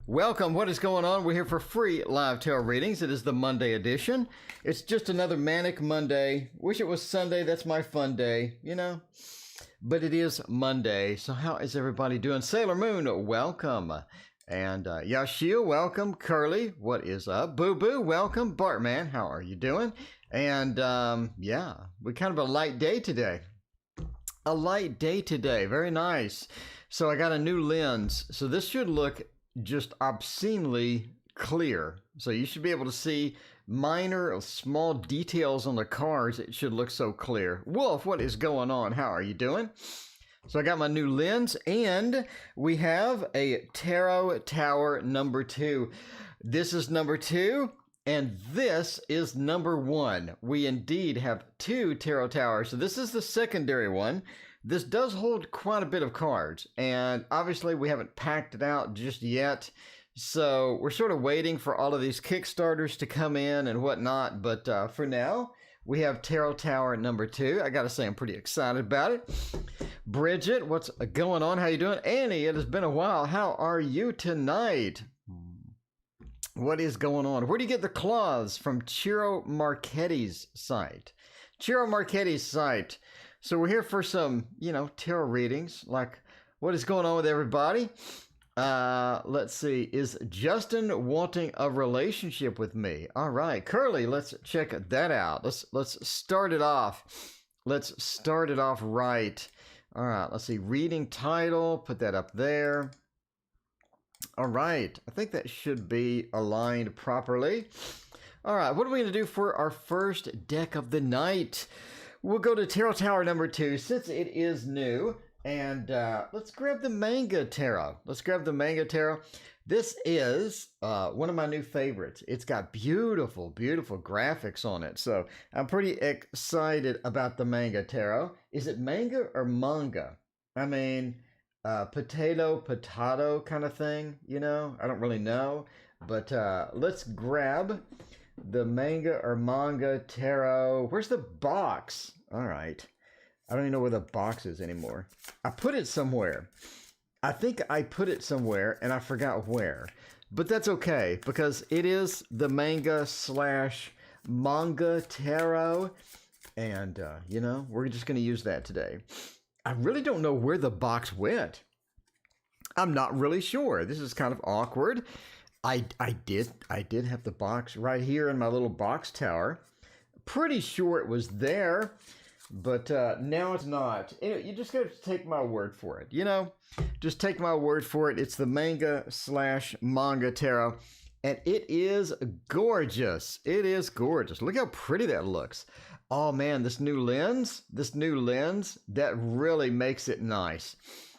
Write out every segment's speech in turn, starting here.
Welcome. What is going on? We're here for free live tarot readings. It is the Monday edition. It's just another manic Monday. Wish it was Sunday. That's my fun day, you know. But it is Monday. So how is everybody doing? Sailor Moon, welcome. And Yashil, welcome. Curly, what is up? Boo Boo, welcome. Bartman, how are you doing? And yeah, we kind of a light day today. A light day today. Very nice. So I got a new lens. So this should look just obscenely clear. So you should be able to see minor, small details on the cards. It should look so clear. Wolf, what is going on? How are you doing? So I got my new lens, and we have a Tarot Tower number 2. This is number 2, and this is number 1. We indeed have 2 Tarot Towers. So this is the secondary one. This does hold quite a bit of cards, and obviously we haven't packed it out just yet. So we're sort of waiting for all of these Kickstarters to come in and whatnot. But for now, we have Tarot Tower number 2. I got to say, I'm pretty excited about it. Bridget, what's going on? How you doing? Annie, it has been a while. How are you tonight? What is going on? Where do you get the claws? From Ciro Marchetti's site. Ciro Marchetti's site. So we're here for some, you know, tarot readings. Like, what is going on with everybody? Let's see. Is Justin wanting a relationship with me? All right, Curly, let's check that out. Let's start it off. Let's start it off right. All right, let's see. Reading title, put that up there. All right, I think that should be aligned properly. All right, what are we going to do for our first deck of the night? We'll go to Tarot Tower number 2 since it is new. And let's grab the Manga Tarot. Let's grab the Manga Tarot. This is one of my new favorites. It's got beautiful, beautiful graphics on it. So I'm pretty excited about the Manga Tarot. Is it manga or manga? I mean, potato kind of thing, you know? I don't really know. But let's grab the Manga or Manga Tarot. Where's the box? All right. I don't even know where the box is anymore. I put it somewhere. I think I put it somewhere and I forgot where. But that's okay because it is the manga/manga tarot. And, you know, we're just going to use that today. I really don't know where the box went. I'm not really sure. This is kind of awkward. I did have the box right here in my little box tower. Pretty sure it was there. But now it's not. You just got to take my word for it. You know, just take my word for it. It's the manga/manga tarot. And it is gorgeous. It is gorgeous. Look how pretty that looks. Oh, man, this new lens, that really makes it nice.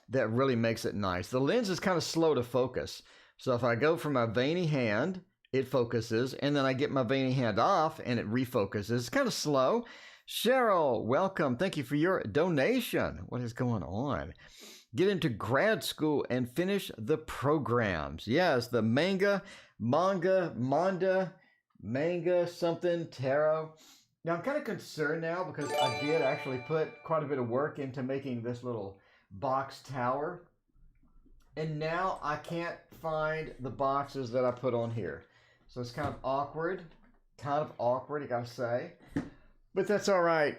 That really makes it nice. The lens is kind of slow to focus. So if I go from my veiny hand, it focuses. And then I get my veiny hand off and it refocuses. It's kind of slow. Cheryl, welcome. Thank you for your donation. What is going on? Get into grad school and finish the programs. Yes, the manga something tarot. Now, I'm kind of concerned now because I did actually put quite a bit of work into making this little box tower. And now I can't find the boxes that I put on here. So it's kind of awkward. I gotta say. But that's all right.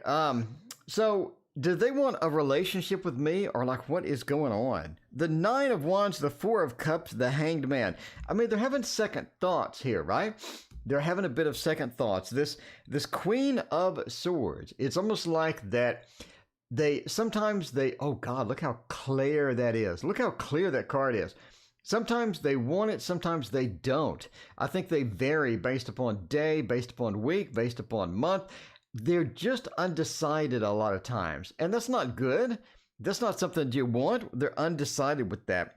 So do they want a relationship with me or like what is going on? The 9 of Wands, the 4 of Cups, the Hanged Man. I mean, they're having second thoughts here, right? They're having a bit of second thoughts. This Queen of Swords, it's almost like that sometimes oh God, look how clear that is. Look how clear that card is. Sometimes they want it, sometimes they don't. I think they vary based upon day, based upon week, based upon month. They're just undecided a lot of times. And that's not good. That's not something you want. They're undecided with that.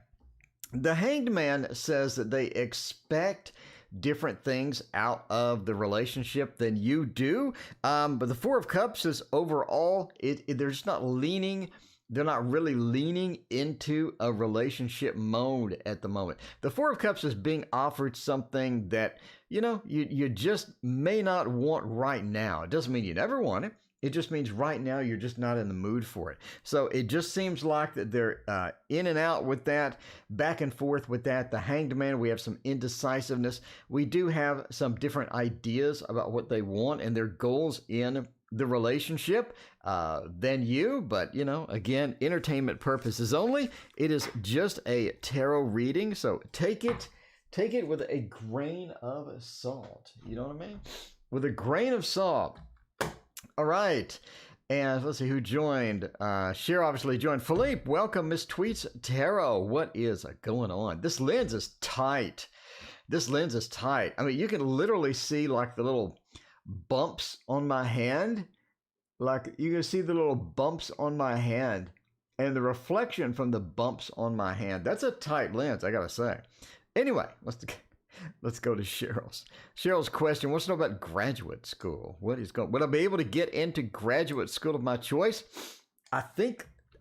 The Hanged Man says that they expect different things out of the relationship than you do. But the 4 of Cups is overall, they're just not leaning. They're not really leaning into a relationship mode at the moment. The 4 of Cups is being offered something that, you know, you just may not want right now. It doesn't mean you never want it. It just means right now you're just not in the mood for it. So it just seems like that they're in and out with that, back and forth with that. The Hanged Man, we have some indecisiveness. We do have some different ideas about what they want and their goals in the relationship than you. But, you know, again, entertainment purposes only. It is just a tarot reading. So take it with a grain of salt. You know what I mean? With a grain of salt. All right. And let's see who joined. Cher obviously joined. Philippe, welcome. Miss Tweets Tarot. What is going on? This lens is tight. This lens is tight. I mean, you can literally see like the little bumps on my hand. Like you can see the little bumps on my hand and the reflection from the bumps on my hand. That's a tight lens, I gotta say. Anyway, let's go to Cheryl's. Cheryl's question, wants to know about graduate school. Would I be able to get into graduate school of my choice? I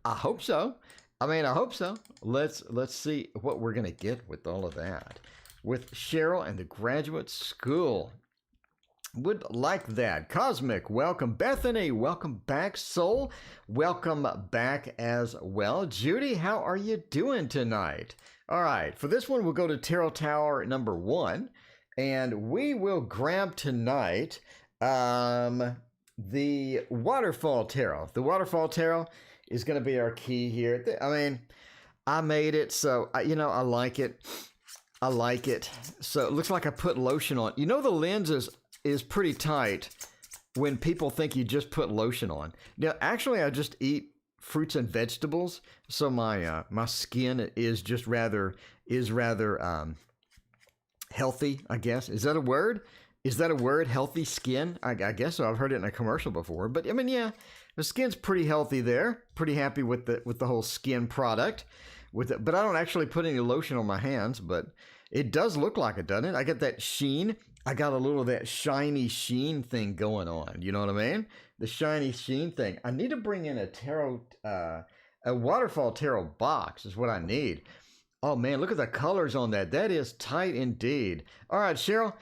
hope so. I hope so. Let's see what we're going to get with all of that. With Cheryl and the graduate school. Would like that. Cosmic, welcome. Bethany, welcome back. Soul, welcome back as well. Judy, how are you doing tonight? All right, for this one, we'll go to Tarot Tower number 1, and we will grab tonight the Waterfall Tarot. The Waterfall Tarot is going to be our key here. I mean, I made it, so, I like it. I like it. So it looks like I put lotion on. You know, the lens is pretty tight when people think you just put lotion on. Now, actually, I just eat fruits and vegetables, so my skin is just rather healthy, I guess. Is that a word? Healthy skin? I guess so. I've heard it in a commercial before. But I mean, yeah, the skin's pretty healthy there. Pretty happy with the whole skin product. But I don't actually put any lotion on my hands, but it does look like it, doesn't it? I get that sheen. I got a little of that shiny sheen thing going on. You know what I mean? The shiny sheen thing. I need to bring in a Waterfall Tarot box is what I need. Oh man, look at the colors on that. That is tight indeed. All right, Cheryl,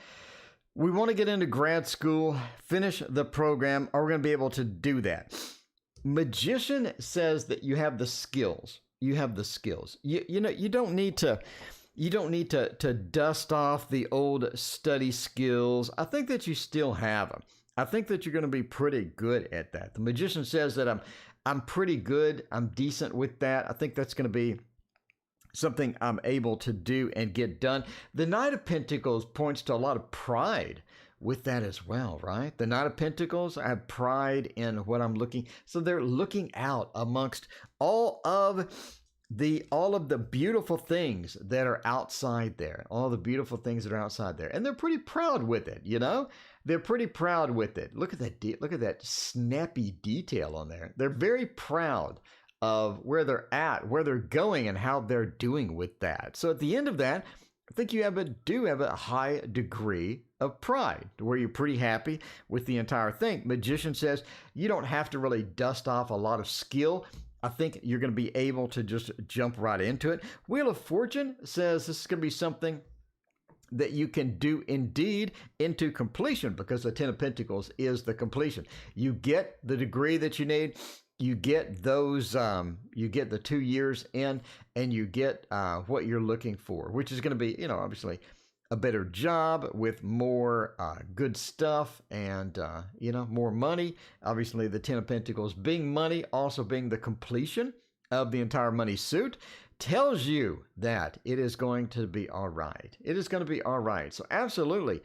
we want to get into grad school, finish the program. Are we going to be able to do that? Magician says that you have the skills. You have the skills. You don't need to dust off the old study skills. I think that you still have them. I think that you're going to be pretty good at that. The Magician says that I'm pretty good. I'm decent with that. I think that's going to be something I'm able to do and get done. The Knight of Pentacles points to a lot of pride with that as well, right? The Knight of Pentacles, I have pride in what I'm looking. So they're looking out amongst all of the beautiful things that are outside there, all the beautiful things that are outside there. And they're pretty proud with it, you know? They're pretty proud with it. Look at that snappy detail on there. They're very proud of where they're at, where they're going, and how they're doing with that. So at the end of that, I think you do have a high degree of pride, where you're pretty happy with the entire thing. Magician says you don't have to really dust off a lot of skill. I think you're going to be able to just jump right into it. Wheel of Fortune says this is going to be something that you can do indeed into completion, because the Ten of Pentacles is the completion. You get the degree that you need. You get those, you get the 2 years in, and you get what you're looking for, which is going to be, obviously a better job with more good stuff and, more money. Obviously, the Ten of Pentacles being money, also being the completion of the entire money suit, tells you that it is going to be all right. It is going to be all right. So absolutely,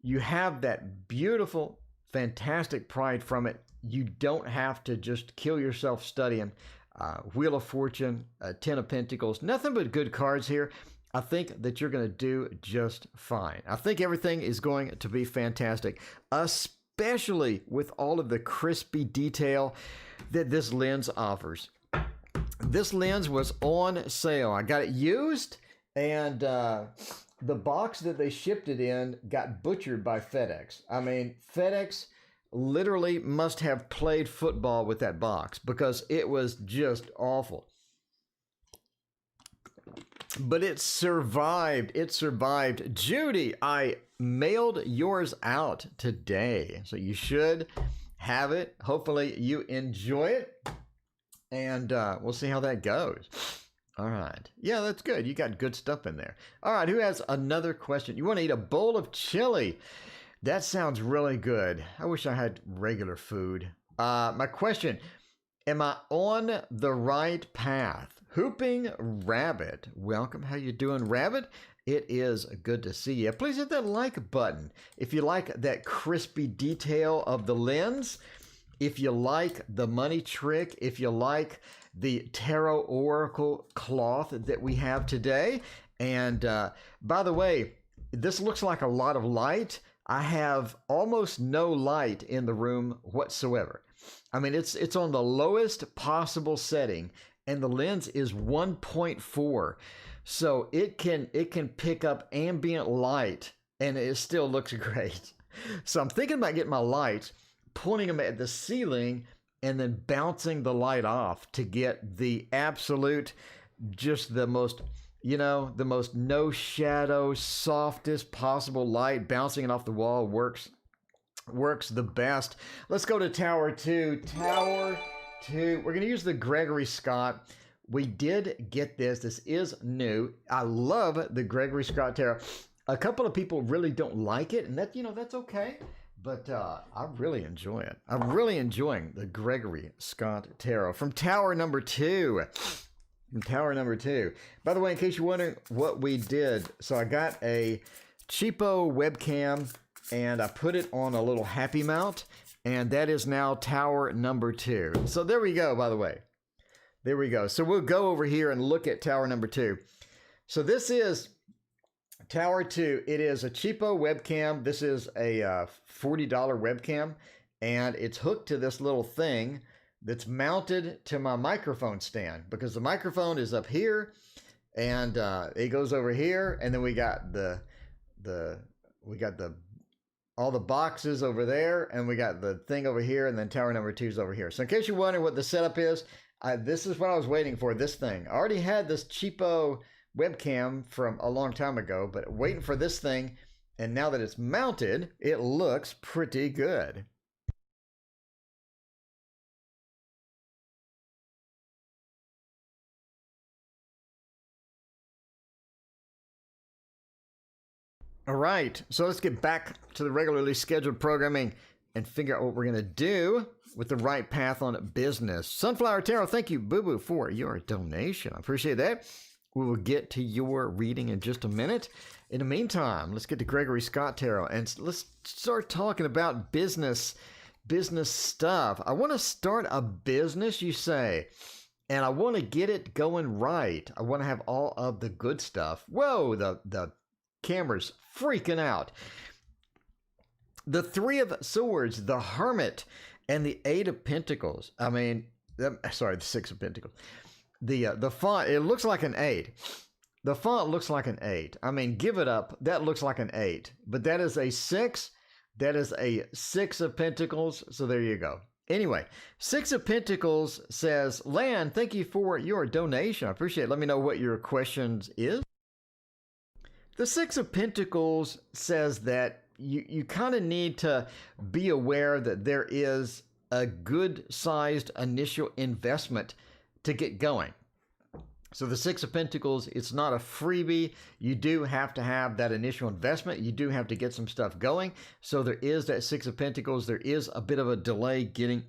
you have that beautiful, fantastic pride from it. You don't have to just kill yourself studying. Wheel of Fortune, Ten of Pentacles, nothing but good cards here. I think that you're going to do just fine. I think everything is going to be fantastic, especially with all of the crispy detail that this lens offers. This lens was on sale. I got it used, and the box that they shipped it in got butchered by FedEx. I mean, FedEx literally must have played football with that box, because it was just awful. But it survived. It survived. Judy, I mailed yours out today, so you should have it. Hopefully you enjoy it. And we'll see how that goes. All right. Yeah, that's good. You got good stuff in there. All right. Who has another question? You want to eat a bowl of chili? That sounds really good. I wish I had regular food. My question, am I on the right path? Hooping Rabbit. Welcome. How you doing, Rabbit? It is good to see you. Please hit that like button if you like that crispy detail of the lens, if you like the money trick, if you like the tarot oracle cloth that we have today. And by the way, this looks like a lot of light. I have almost no light in the room whatsoever. I mean, it's on the lowest possible setting, and the lens is 1.4. So it can pick up ambient light, and it still looks great. So I'm thinking about getting my lights, pointing them at the ceiling, and then bouncing the light off to get the absolute, just the most, the most no shadow, softest possible light. Bouncing it off the wall works the best. Let's go to Tower 2. Tower 2. We're going to use the Gregory Scott. We did get this. This is new. I love the Gregory Scott Tarot. A couple of people really don't like it, and that, that's okay. But I really enjoy it. I'm really enjoying the Gregory Scott Tarot from Tower number 2. From Tower number 2. By the way, in case you're wondering what we did, so I got a cheapo webcam, and I put it on a little happy mount, and that is now Tower number 2. So there we go, by the way. There we go. So we'll go over here and look at Tower number 2. So this is Tower 2. It is a cheapo webcam. This is a $40 webcam, and it's hooked to this little thing that's mounted to my microphone stand, because the microphone is up here, and it goes over here, and then we got all the boxes over there, and we got the thing over here, and then Tower number 2 is over here. So in case you're wondering what the setup is, this is what I was waiting for, this thing. I already had this cheapo webcam from a long time ago, but waiting for this thing, and now that it's mounted, it looks pretty good. All right, so let's get back to the regularly scheduled programming and figure out what we're going to do with the right path on business. Sunflower Tarot, thank you, Boo Boo, for your donation. I appreciate that. We will get to your reading in just a minute. In the meantime, let's get to Gregory Scott Tarot, and let's start talking about business stuff. I want to start a business, you say, and I want to get it going right. I want to have all of the good stuff. Whoa, the camera's freaking out. The Three of Swords, the Hermit, and the Eight of Pentacles. I mean, sorry, the Six of Pentacles. The font, it looks like an 8. The font looks like an 8. I mean, give it up. That looks like an 8. But that is a 6. That is a 6 of Pentacles. So there you go. Anyway, 6 of Pentacles says, Lan, thank you for your donation. I appreciate it. Let me know what your questions is. The 6 of Pentacles says that you kind of need to be aware that there is a good-sized initial investment to get going. So the 6 of Pentacles, it's not a freebie. You do have to have that initial investment. You do have to get some stuff going. So there is that 6 of Pentacles. There is a bit of a delay getting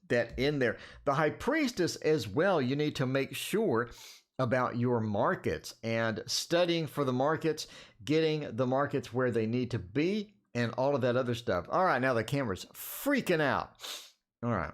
that in there. The High Priestess as well, you need to make sure about your markets and studying for the markets, getting the markets where they need to be, and all of that other stuff. All right, now the camera's freaking out. All right.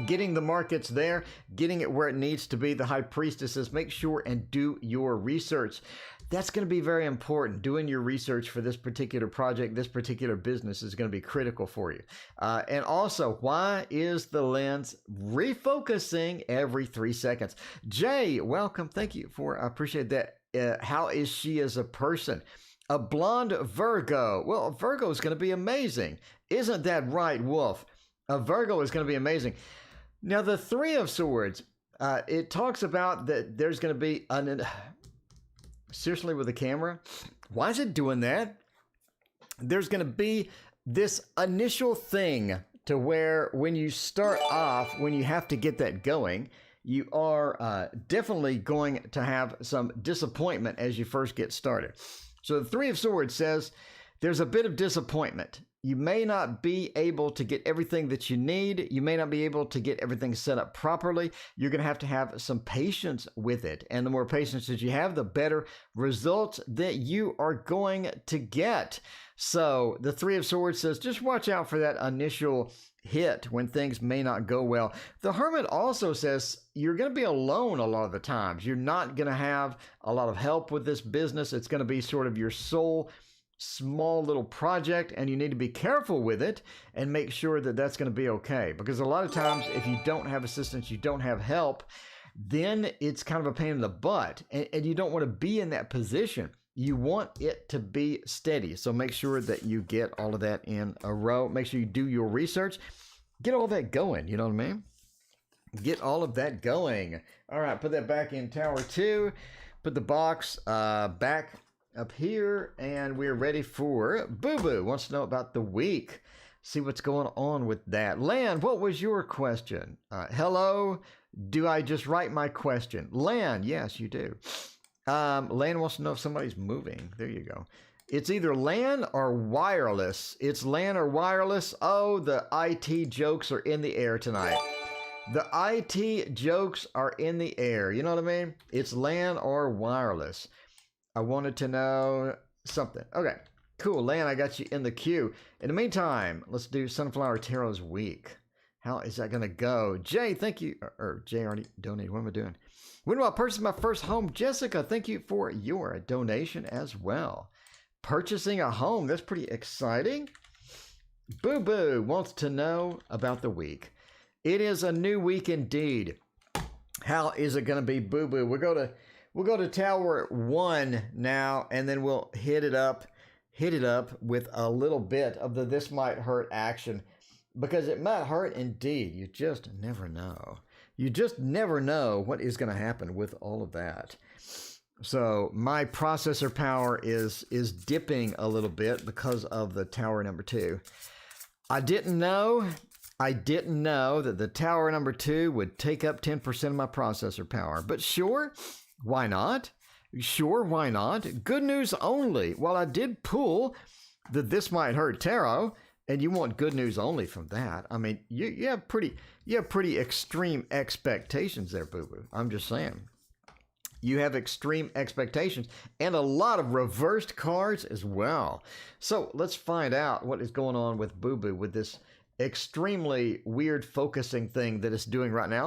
Getting the markets there, getting it where it needs to be. The High Priestess says, make sure and do your research. That's going to be very important. Doing your research for this particular project, this particular business is going to be critical for you. And also, why is the lens refocusing every 3 seconds? Jay, welcome. Thank you for, I appreciate that. How is she as a person? A blonde Virgo. Well, a Virgo is going to be amazing. Isn't that right, Wolf? A Virgo is going to be amazing. Now, the Three of Swords, it talks about that there's going to be seriously, with the camera, why is it doing that? There's going to be this initial thing to where when you start off, when you have to get that going, you are definitely going to have some disappointment as you first get started. So the Three of Swords says there's a bit of disappointment. You may not be able to get everything that you need. You may not be able to get everything set up properly. You're going to have some patience with it. And the more patience that you have, the better results that you are going to get. So the Three of Swords says just watch out for that initial hit when things may not go well. The Hermit also says you're going to be alone a lot of the times. You're not going to have a lot of help with this business. It's going to be sort of your sole small little project, and you need to be careful with it and make sure that that's going to be okay. Because a lot of times if you don't have assistance, you don't have help, then it's kind of a pain in the butt, and you don't want to be in that position. You want it to be steady. So make sure that you get all of that in a row. Make sure you do your research. Get all that going. You know what I mean? Get all of that going. All right, put that back in Tower 2. Put the box back up here, and we're ready for Boo Boo. Wants to know about the week. See what's going on with that. Lan, what was your question? Hello. Do I just write my question? Lan, yes, you do. Lan wants to know if somebody's moving. There you go. It's either LAN or wireless. It's LAN or wireless. Oh, the IT jokes are in the air tonight. The IT jokes are in the air. You know what I mean? It's LAN or wireless. I wanted to know something. Okay, cool. LAN, I got you in the queue. In the meantime, let's do Sunflower Tarot's week. How is that going to go? Jay, thank you. Or Jay already donated. What am I doing? When will I purchase my first home? Jessica, thank you for your donation as well. Purchasing a home. That's pretty exciting. Boo Boo wants to know about the week. It is a new week indeed. How is it going to be, Boo Boo? We'll go to Tower 1 now, and then we'll hit it up with a little bit of the This Might Hurt action, because it might hurt indeed. You just never know. You just never know what is going to happen with all of that. So my processor power is dipping a little bit because of the Tower number 2. I didn't know that the Tower number 2 would take up 10% of my processor power, but sure. Why not? Sure, why not? Good news only. Well, I did pull the This Might Hurt Tarot, and you want good news only from that. I mean, you have pretty extreme expectations there, Boo Boo. I'm just saying. You have extreme expectations and a lot of reversed cards as well. So let's find out what is going on with Boo Boo with this extremely weird focusing thing that it's doing right now.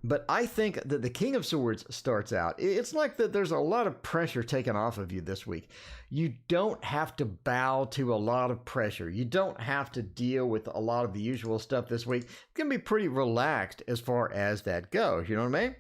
But I think that the King of Swords starts out. It's like that there's a lot of pressure taken off of you this week. You don't have to bow to a lot of pressure. You don't have to deal with a lot of the usual stuff this week. You can be pretty relaxed as far as that goes. You know what I mean?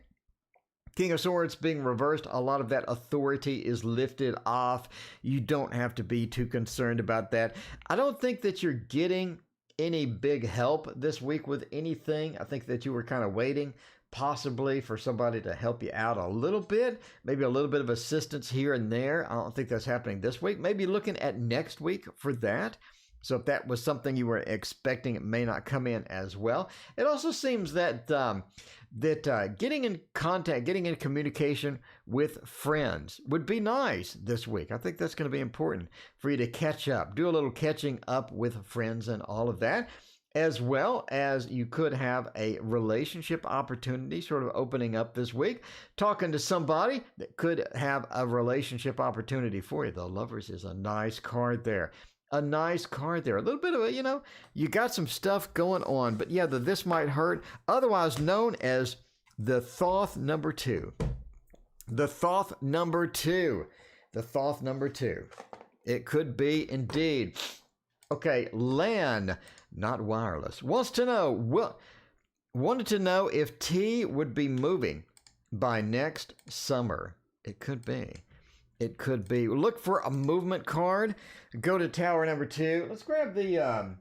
King of Swords being reversed, a lot of that authority is lifted off. You don't have to be too concerned about that. I don't think that you're getting any big help this week with anything. I think that you were kind of waiting possibly for somebody to help you out a little bit, maybe a little bit of assistance here and there. I don't think that's happening this week. Maybe looking at next week for that. So if that was something you were expecting, it may not come in as well. It also seems that getting in contact, getting in communication with friends would be nice this week. I think that's going to be important for you to catch up, do a little catching up with friends and all of that, as well as you could have a relationship opportunity sort of opening up this week, talking to somebody that could have a relationship opportunity for you. The Lovers is a nice card there. A nice card there. A little bit of a, you got some stuff going on. But yeah, the This Might Hurt, otherwise known as the Thoth number 2. The Thoth number 2. The Thoth number 2. It could be indeed. Okay, LAN, not wireless, wanted to know if T would be moving by next summer. It could be. It could be. Look for a movement card. Go to Tower number 2. Let's grab the,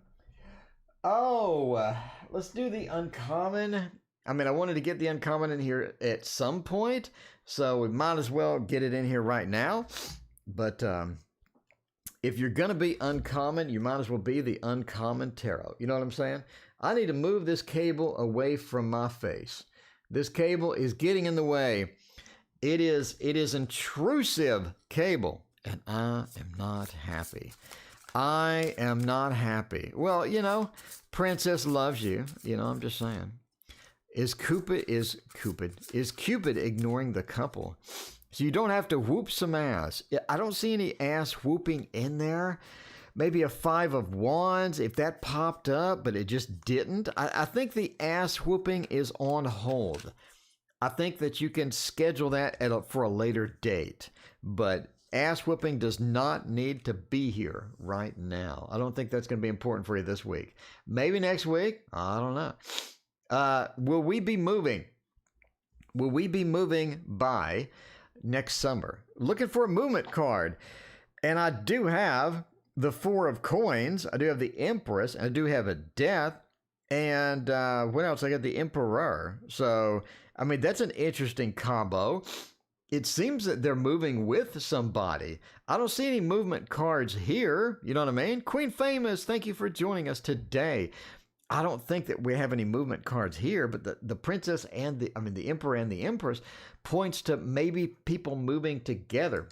let's do the uncommon. I mean, I wanted to get the uncommon in here at some point, so we might as well get it in here right now. But if you're going to be uncommon, you might as well be the uncommon tarot. You know what I'm saying? I need to move this cable away from my face. This cable is getting in the way. It is intrusive cable, and I am not happy. I am not happy. Well, Princess loves you. I'm just saying. Is Cupid ignoring the couple? So you don't have to whoop some ass. I don't see any ass whooping in there. Maybe a 5 of Wands if that popped up, but it just didn't. I think the ass whooping is on hold. I think that you can schedule that for a later date. But ass whooping does not need to be here right now. I don't think that's going to be important for you this week. Maybe next week. I don't know. Will we be moving? Will we be moving by next summer? Looking for a movement card. And I do have the 4 of Coins. I do have the Empress. I do have a Death. And what else? I got the Emperor. So, that's an interesting combo. It seems that they're moving with somebody. I don't see any movement cards here. You know what I mean? Queen Famous, thank you for joining us today. I don't think that we have any movement cards here, but the princess and the emperor and the empress points to maybe people moving together.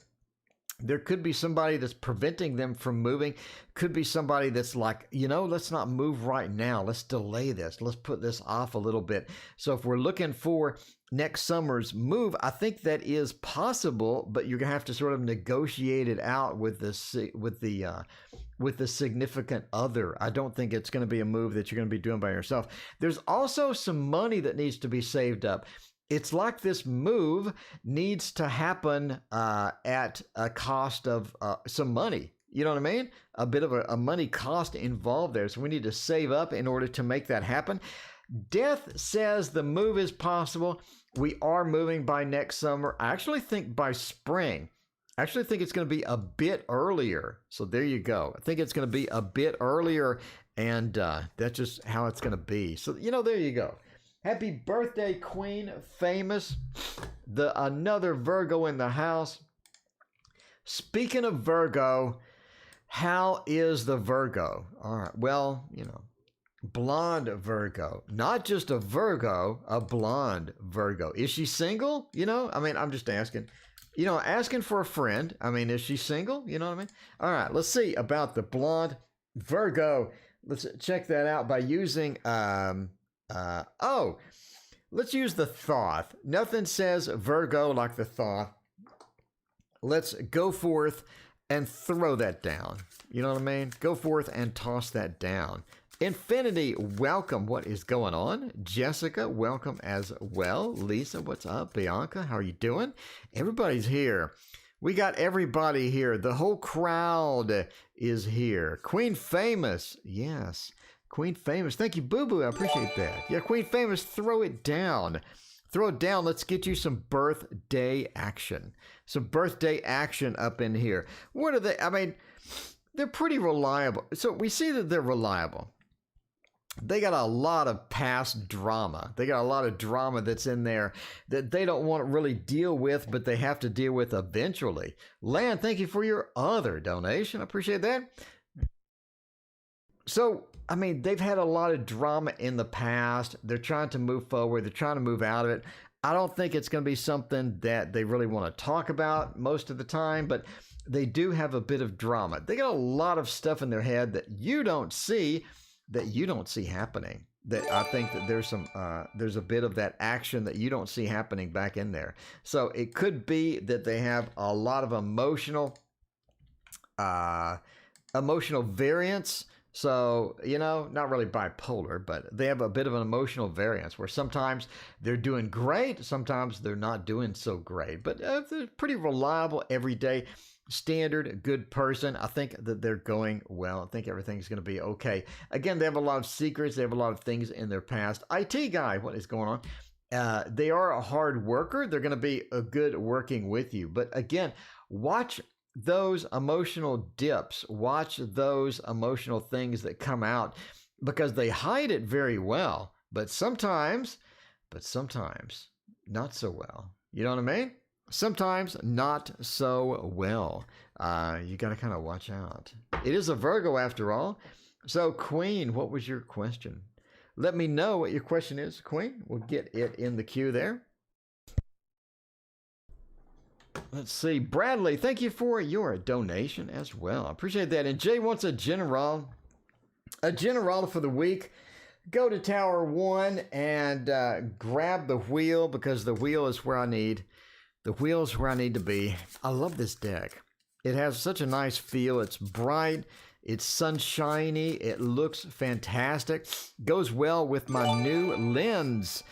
There could be somebody that's preventing them from moving. Could be somebody that's like, let's not move right now. Let's delay this. Let's put this off a little bit. So if we're looking for next summer's move, I think that is possible, but you're going to have to sort of negotiate it out with the significant other. I don't think it's going to be a move that you're going to be doing by yourself. There's also some money that needs to be saved up. It's like this move needs to happen at a cost of some money. You know what I mean? A bit of a money cost involved there. So we need to save up in order to make that happen. Death says the move is possible. We are moving by next summer. I actually think by spring. I actually think it's going to be a bit earlier. So there you go. I think it's going to be a bit earlier, and that's just how it's going to be. So, there you go. Happy birthday, Queen Famous. Another Virgo in the house. Speaking of Virgo, how is the Virgo? All right. Well, blonde Virgo. Not just a Virgo, a blonde Virgo. Is she single? I'm just asking. Asking for a friend. Is she single? You know what I mean? All right. Let's see about the blonde Virgo. Let's check that out by using... let's use the Thoth. Nothing says Virgo like the Thoth. Let's go forth and throw that down. You know what I mean? Go forth and toss that down. Infinity, welcome. What is going on? Jessica, welcome as well. Lisa, what's up? Bianca, how are you doing? Everybody's here. We got everybody here. The whole crowd is here. Queen Famous, yes. Queen Famous. Thank you, Boo Boo. I appreciate that. Yeah, Queen Famous, throw it down. Throw it down. Let's get you some birthday action. Some birthday action up in here. What are they? They're pretty reliable. So we see that they're reliable. They got a lot of past drama. They got a lot of drama that's in there that they don't want to really deal with, but they have to deal with eventually. Lan, thank you for your other donation. I appreciate that. So, they've had a lot of drama in the past. They're trying to move forward. They're trying to move out of it. I don't think it's going to be something that they really want to talk about most of the time, but they do have a bit of drama. They got a lot of stuff in their head that you don't see happening. That I think that there's a bit of that action that you don't see happening back in there. So it could be that they have a lot of emotional variance. So, not really bipolar, but they have a bit of an emotional variance where sometimes they're doing great, sometimes they're not doing so great. But they're pretty reliable, everyday, standard, good person. I think that they're going well. I think everything's going to be okay. Again, they have a lot of secrets. They have a lot of things in their past. IT guy, what is going on? They are a hard worker. They're going to be a good working with you. But again, watch those emotional dips, watch those emotional things that come out because they hide it very well, but sometimes not so well. You know what I mean? sometimes not so well. You got to kind of watch out. It is a Virgo after all. So, Queen, what was your question? Let me know what your question is, Queen. We'll get it in the queue there. Let's see. Bradley, thank you for your donation as well. I appreciate that. And Jay wants a general for the week. Go to Tower 1 and grab the wheel, because the wheel is where I need. The wheel is where I need to be. I love this deck. It has such a nice feel. It's bright. It's sunshiny. It looks fantastic. Goes well with my new lens.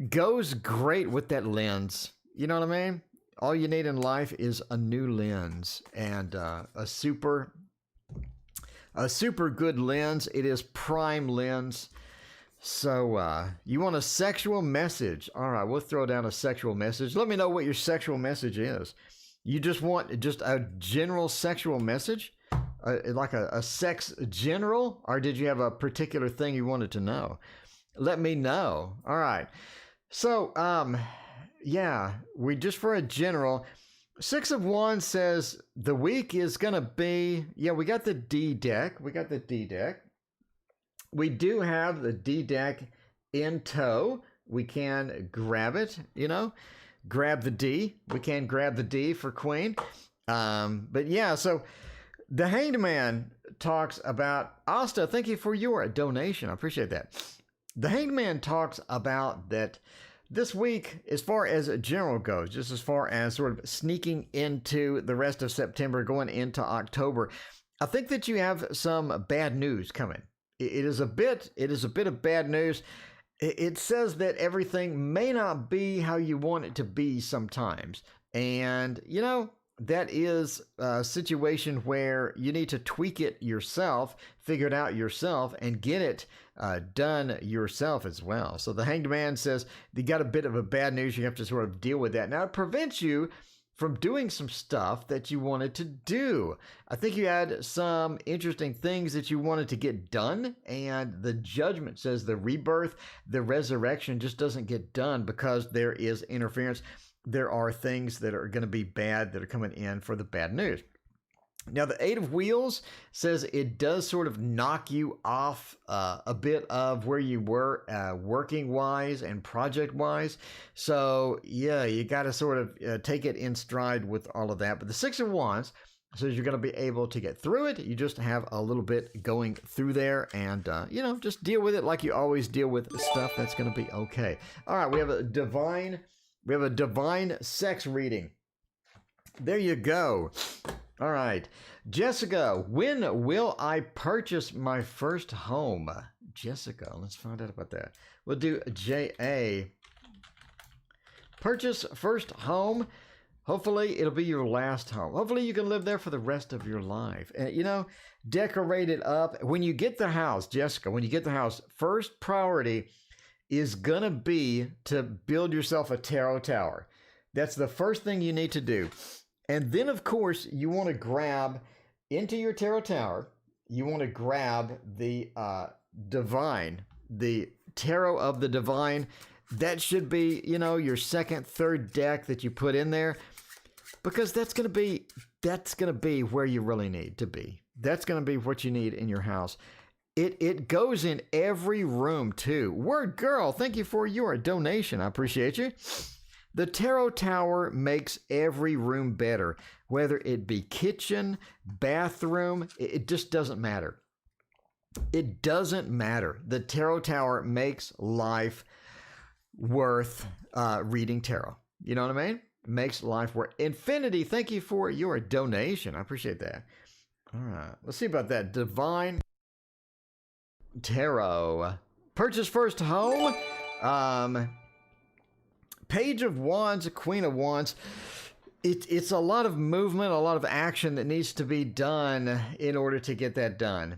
Goes great with that lens. You know what I mean? All you need in life is a new lens and a super good lens. It is prime lens. So you want a sexual message? All right, we'll throw down a sexual message. Let me know what your sexual message is. You just want just a general sexual message? Like a sex general? Or did you have a particular thing you wanted to know? Let me know. All right. So, yeah, we just for a general. 6 of Wands says the week is going to be, yeah, we got the D deck. We got the D deck. We do have the D deck in tow. We can grab it, you know, grab the D. We can grab the D for Queen. But yeah, so the Hanged Man talks about, Asta, thank you for your donation. I appreciate that. The Hanged Man talks about that this week, as far as a general goes, just as far as sort of sneaking into the rest of September, going into October, I think that you have some bad news coming. It is a bit of bad news. It says that everything may not be how you want it to be sometimes. And, you know, that is a situation where you need to tweak it yourself, figure it out yourself, and get it done yourself as well. So the Hanged Man says you got a bit of a bad news. You have to sort of deal with that. Now, it prevents you from doing some stuff that you wanted to do. I think you had some interesting things that you wanted to get done, and the Judgment says the rebirth, the resurrection just doesn't get done because there is interference. There are things that are going to be bad that are coming in for the bad news. Now, the 8 of Wheels says it does sort of knock you off a bit of where you were working-wise and project-wise. So, yeah, you got to sort of take it in stride with all of that. But the 6 of Wands says you're going to be able to get through it. You just have a little bit going through there and, you know, just deal with it like you always deal with stuff. That's going to be okay. All right, we have a divine sex reading. There you go. All right. Jessica, when will I purchase my first home? Jessica, let's find out about that. We'll do J.A. Purchase first home. Hopefully, it'll be your last home. Hopefully, you can live there for the rest of your life. And, you know, decorate it up. When you get the house, Jessica, when you get the house, first priority is going to be to build yourself a tarot tower. That's the first thing you need to do. And then, of course, you want to grab into your tarot tower, you want to grab the divine, the tarot of the divine. That should be, you know, your second, third deck that you put in there, because that's going to be where you really need to be. That's going to be what you need in your house. It goes in every room too. Word Girl, thank you for your donation. I appreciate you. The tarot tower makes every room better, whether it be kitchen, bathroom, it just doesn't matter. It doesn't matter. The tarot tower makes life worth reading tarot. You know what I mean? It makes life worth. Infinity, thank you for your donation. I appreciate that. All right, let's see about that. Divine Tarot. Purchase first home. Page of Wands, Queen of Wands. It's a lot of movement, a lot of action that needs to be done in order to get that done.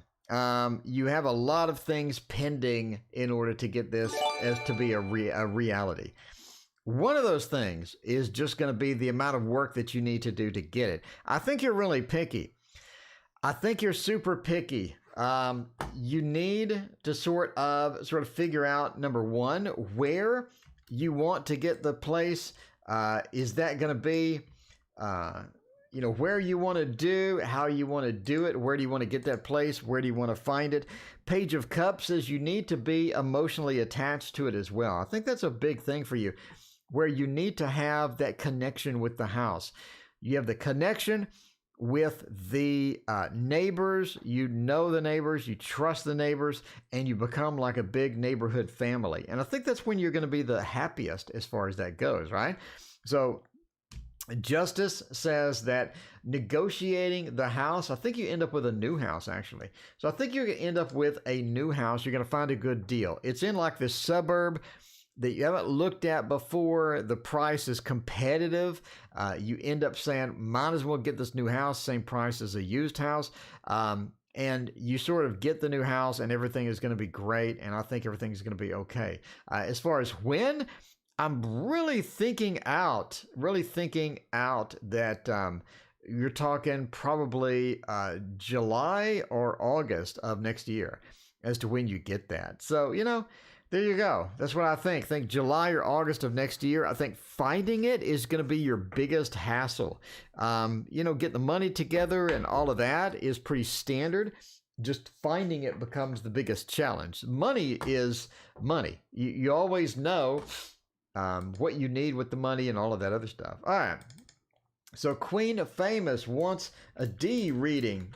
You have a lot of things pending in order to get this as to be a reality. One of those things is just going to be the amount of work that you need to do to get it. I think you're really picky. I think you're super picky. You need to sort of figure out, number one, where you want to get the place Is that going to be, where you want to do, how you want to do it, where do you want to get that place, where do you want to find it? Page of Cups says you need to be emotionally attached to it as well. I think that's a big thing for you, where you need to have that connection with the house. You have the connection with the neighbors, you know the neighbors, you trust the neighbors, and you become like a big neighborhood family. And I think that's when you're going to be the happiest as far as that goes, right? So Justice says that negotiating the house, I think you end up with a new house, actually. So I think you're going to end up with a new house. You're going to find a good deal. It's in like this suburb that you haven't looked at before. The price is competitive. You end up saying, might as well get this new house, same price as a used house. And you sort of get the new house and everything is going to be great. And I think everything's going to be okay. As far as when, I'm really thinking out that you're talking probably July or August of next year as to when you get that. So, there you go. That's what I think. I think July or August of next year. I think finding it is going to be your biggest hassle. Get the money together and all of that is pretty standard. Just finding it becomes the biggest challenge. Money is money. You always know what you need with the money and all of that other stuff. All right. So Queen Famous wants a D reading.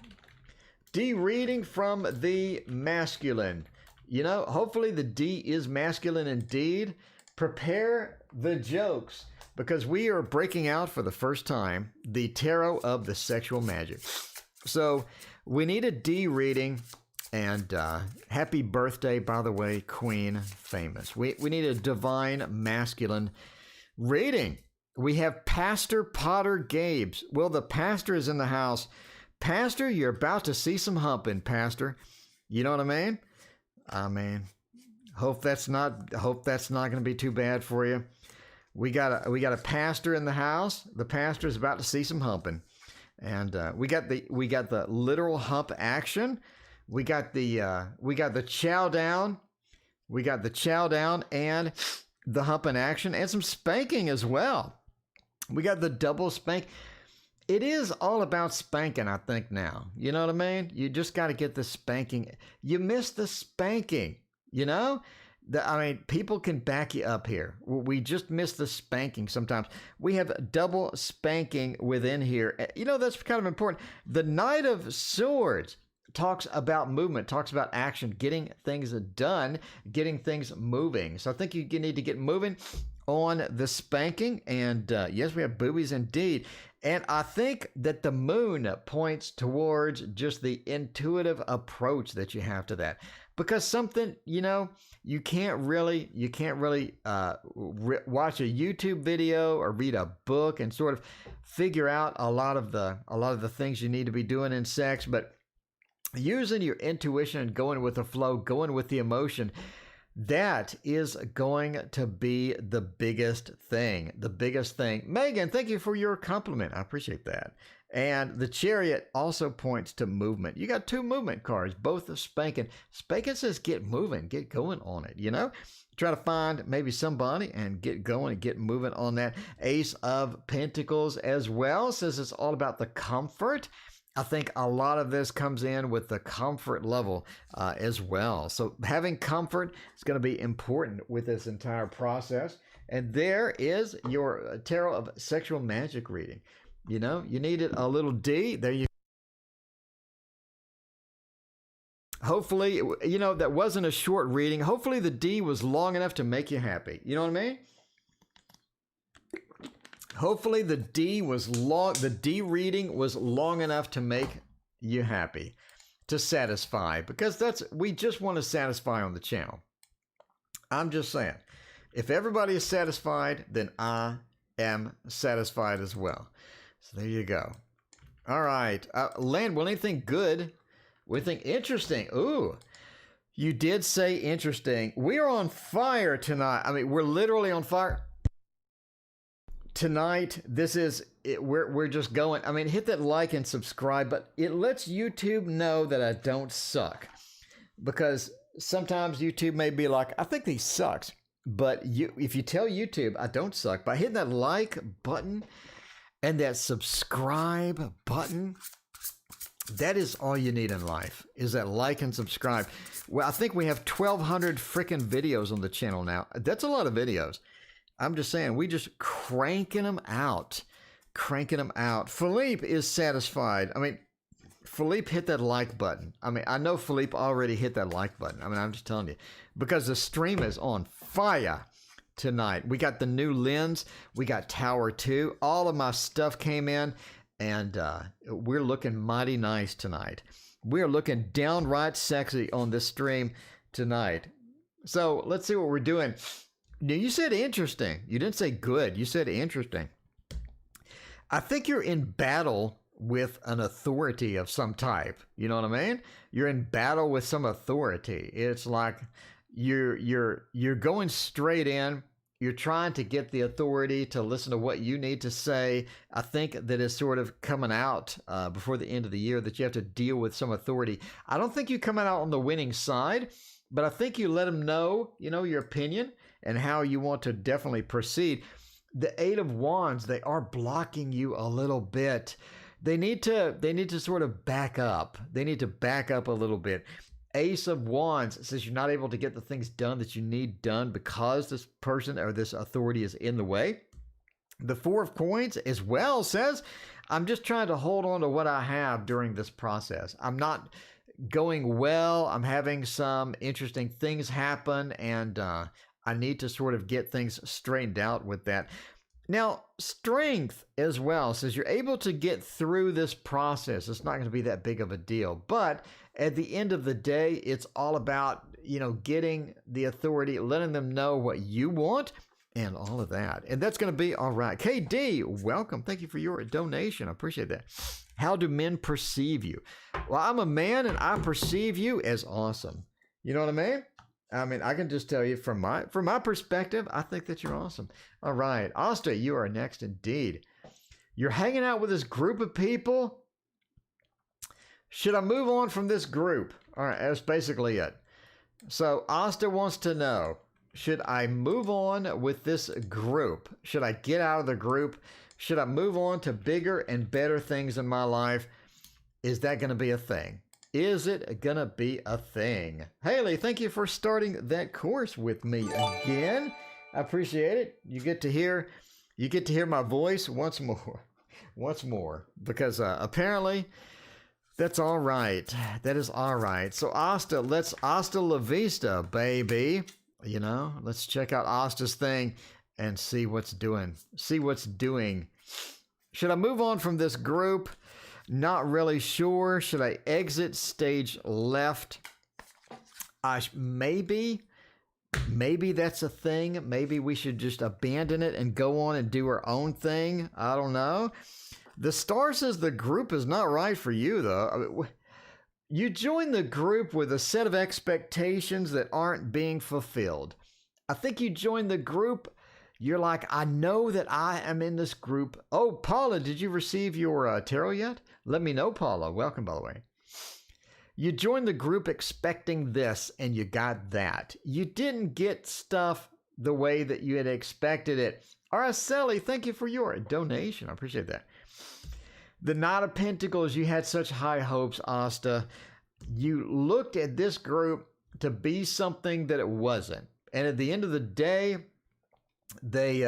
D reading from the masculine. Hopefully the D is masculine indeed. Prepare the jokes because we are breaking out for the first time the tarot of the sexual magic. So we need a D reading. And happy birthday, by the way, Queen Famous. We need a divine masculine reading. We have Pastor Potter Gabes. Well, the pastor is in the house. Pastor, you're about to see some humping, Pastor. You know what I mean? Hope that's not going to be too bad for you. We got a pastor in the house. The pastor is about to see some humping, and we got the literal hump action. We got the chow down. We got the chow down and the humping action and some spanking as well. We got the double spank. It is all about spanking, I think, now. You know what I mean? You just got to get the spanking. You miss the spanking, people can back you up here. We just miss the spanking sometimes. We have double spanking within here. That's kind of important. The Knight of Swords talks about movement, talks about action, getting things done, getting things moving. So I think you need to get moving on the spanking. And yes, we have boobies indeed. And I think that the moon points towards just the intuitive approach that you have to that. Because something, you can't really watch a YouTube video or read a book and sort of figure out a lot of the things you need to be doing in sex, but using your intuition and going with the flow, going with the emotion, that is going to be the biggest thing. Megan, thank you for your compliment. I appreciate that. And the Chariot also points to movement. You got two movement cards, both of spanking. Spanking says get moving, get going on it, Try to find maybe somebody and get going and get moving on that. Ace of Pentacles as well says it's all about the comfort. I think a lot of this comes in with the comfort level as well. So having comfort is going to be important with this entire process. And there is your Tarot of Sexual Magic reading. You needed a little D. There you Hopefully, that wasn't a short reading. Hopefully the D was long enough to make you happy. You know what I mean? Hopefully the D reading was long enough to make you happy, to satisfy, because we just want to satisfy on the channel. I'm just saying, if everybody is satisfied, then I am satisfied as well. So there you go. All right. Land, well, anything good? Anything interesting? Ooh, you did say interesting. We are on fire tonight. We're literally on fire. Tonight, this is it. We're just going. Hit that like and subscribe, but it lets YouTube know that I don't suck, because sometimes YouTube may be like, I think he sucks. But if you tell YouTube I don't suck by hitting that like button and that subscribe button, that is all you need in life, is that like and subscribe. Well, I think we have 1,200 freaking videos on the channel now. That's a lot of videos. I'm just saying, we just cranking them out. Cranking them out. Philippe is satisfied. I mean, Philippe hit that like button. I mean, I know Philippe already hit that like button. I mean, I'm just telling you. Because the stream is on fire tonight. We got the new lens. We got Tower 2. All of my stuff came in. And we're looking mighty nice tonight. We're looking downright sexy on this stream tonight. So let's see what we're doing. Now, you said interesting. You didn't say good. You said interesting. I think you're in battle with an authority of some type. You know what I mean? You're in battle with some authority. It's like you're going straight in. You're trying to get the authority to listen to what you need to say. I think that is sort of coming out before the end of the year, that you have to deal with some authority. I don't think you come out on the winning side, but I think you let them know, your opinion and how you want to definitely proceed. The Eight of Wands, they are blocking you a little bit. They need to sort of back up. They need to back up a little bit. Ace of Wands says you're not able to get the things done that you need done because this person or this authority is in the way. The Four of Coins as well says, I'm just trying to hold on to what I have during this process. I'm not going well. I'm having some interesting things happen, and I need to sort of get things straightened out with that. Now, Strength as well says you're able to get through this process. It's not going to be that big of a deal, but at the end of the day, it's all about, getting the authority, letting them know what you want and all of that. And that's going to be all right. KD, welcome. Thank you for your donation. I appreciate that. How do men perceive you? Well, I'm a man and I perceive you as awesome. You know what I mean? I can just tell you from my perspective, I think that you're awesome. All right. Asta, you are next indeed. You're hanging out with this group of people. Should I move on from this group? All right, that's basically it. So Asta wants to know, should I move on with this group? Should I get out of the group? Should I move on to bigger and better things in my life? Is that going to be a thing? Is it going to be a thing? Haley, thank you for starting that course with me again. I appreciate it. You get to hear my voice once more, because apparently that's all right. That is all right. So Asta, let's Asta la vista, baby. Let's check out Asta's thing and see what's doing. Should I move on from this group? Not really sure. Should I exit stage left? Maybe that's a thing. Maybe we should just abandon it and go on and do our own thing. I don't know. The star says the group is not right for you, though. You join the group with a set of expectations that aren't being fulfilled. I think you join the group, you're like, I know that I am in this group. Oh, Paula, did you receive your tarot yet? Let me know, Paula. Welcome, by the way. You joined the group expecting this, and you got that. You didn't get stuff the way that you had expected it. Araceli, thank you for your donation. I appreciate that. The Knight of Pentacles, you had such high hopes, Asta. You looked at this group to be something that it wasn't. And at the end of the day, they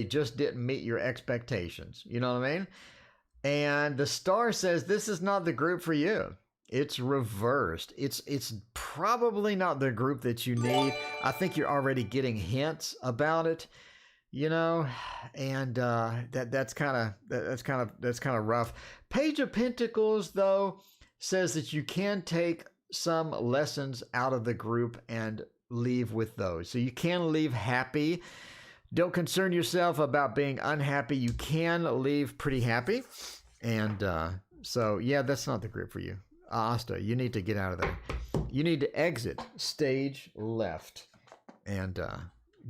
just didn't meet your expectations. You know what I mean? And the star says this is not the group for you. It's reversed. It's probably not the group that you need. I think you're already getting hints about it. And that's kind of rough. Page of Pentacles, though, says that you can take some lessons out of the group and leave with those. So you can leave happy. Don't concern yourself about being unhappy. You can leave pretty happy. And so, yeah, that's not the group for you. Asta, you need to get out of there. You need to exit stage left and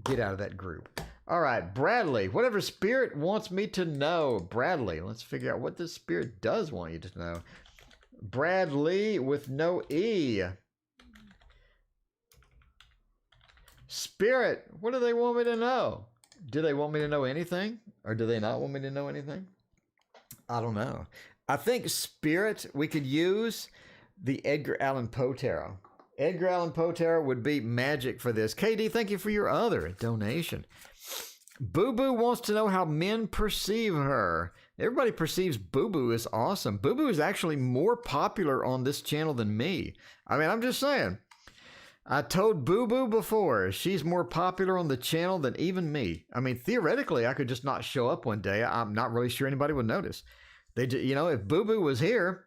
get out of that group. All right, Bradley, whatever spirit wants me to know. Bradley, let's figure out what this spirit does want you to know. Bradley with no E. Spirit, what do they want me to know? Do they want me to know anything? Or do they not want me to know anything? I don't know. I think Spirit, we could use the Edgar Allan Poe tarot. Edgar Allan Poe tarot would be magic for this. KD, thank you for your other donation. Boo Boo wants to know how men perceive her. Everybody perceives Boo Boo as awesome. Boo Boo is actually more popular on this channel than me. I mean, I'm just saying. I told Boo Boo before, she's more popular on the channel than even me. I mean, theoretically, I could just not show up one day. I'm not really sure anybody would notice. If Boo Boo was here,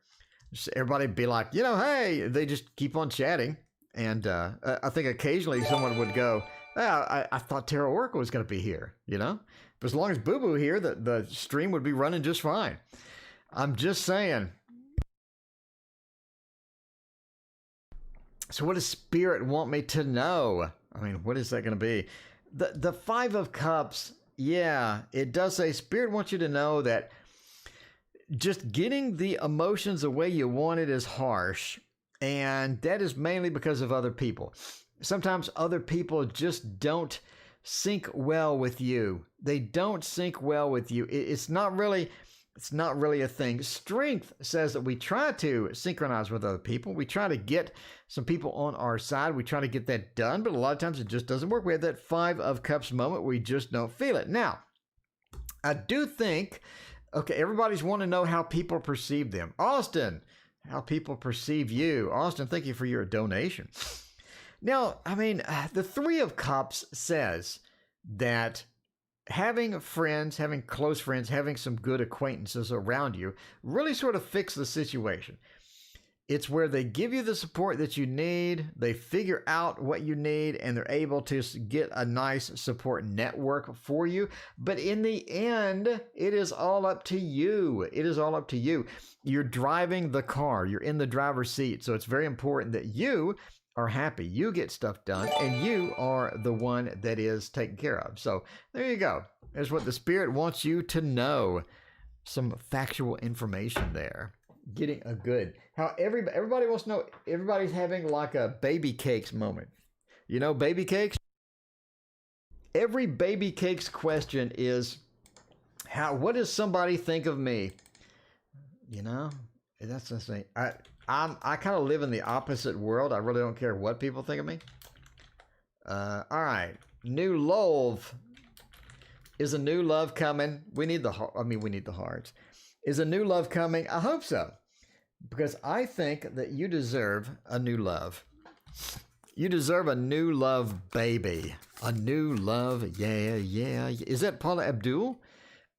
everybody'd be like, hey, they just keep on chatting. And I think occasionally someone would go, I thought Tarot Oracle was going to be here, But as long as Boo Boo here, the stream would be running just fine. I'm just saying. So what does Spirit want me to know? I mean, what is that going to be? The Five of Cups, yeah, it does say Spirit wants you to know that just getting the emotions the way you want it is harsh. And that is mainly because of other people. Sometimes other people just don't sync well with you. They don't sync well with you. It's not really a thing. Strength says that we try to synchronize with other people. We try to get some people on our side. We try to get that done, but a lot of times it just doesn't work. We have that Five of Cups moment where we just don't feel it. Now, I do think, okay, everybody's wanting to know how people perceive them. Austin, how people perceive you. Austin, thank you for your donation. Now, I mean, the Three of Cups says that having friends, having close friends, having some good acquaintances around you really sort of fix the situation. It's where they give you the support that you need, they figure out what you need, and they're able to get a nice support network for you. But in the end, it is all up to you. It is all up to you. You're driving the car. You're in the driver's seat. So it's very important that you are happy. You get stuff done, and you are the one that is taken care of. So there you go. There's what the Spirit wants you to know. Some factual information there. Getting a good. How everybody wants to know, everybody's having like a baby cakes moment. Baby cakes? Every baby cakes question is, what does somebody think of me? That's the thing. I kind of live in the opposite world. I really don't care what people think of me. All right. New love. Is a new love coming? We need the hearts. Is a new love coming? I hope so. Because I think that you deserve a new love. You deserve a new love, baby. A new love, yeah. Is that Paula Abdul?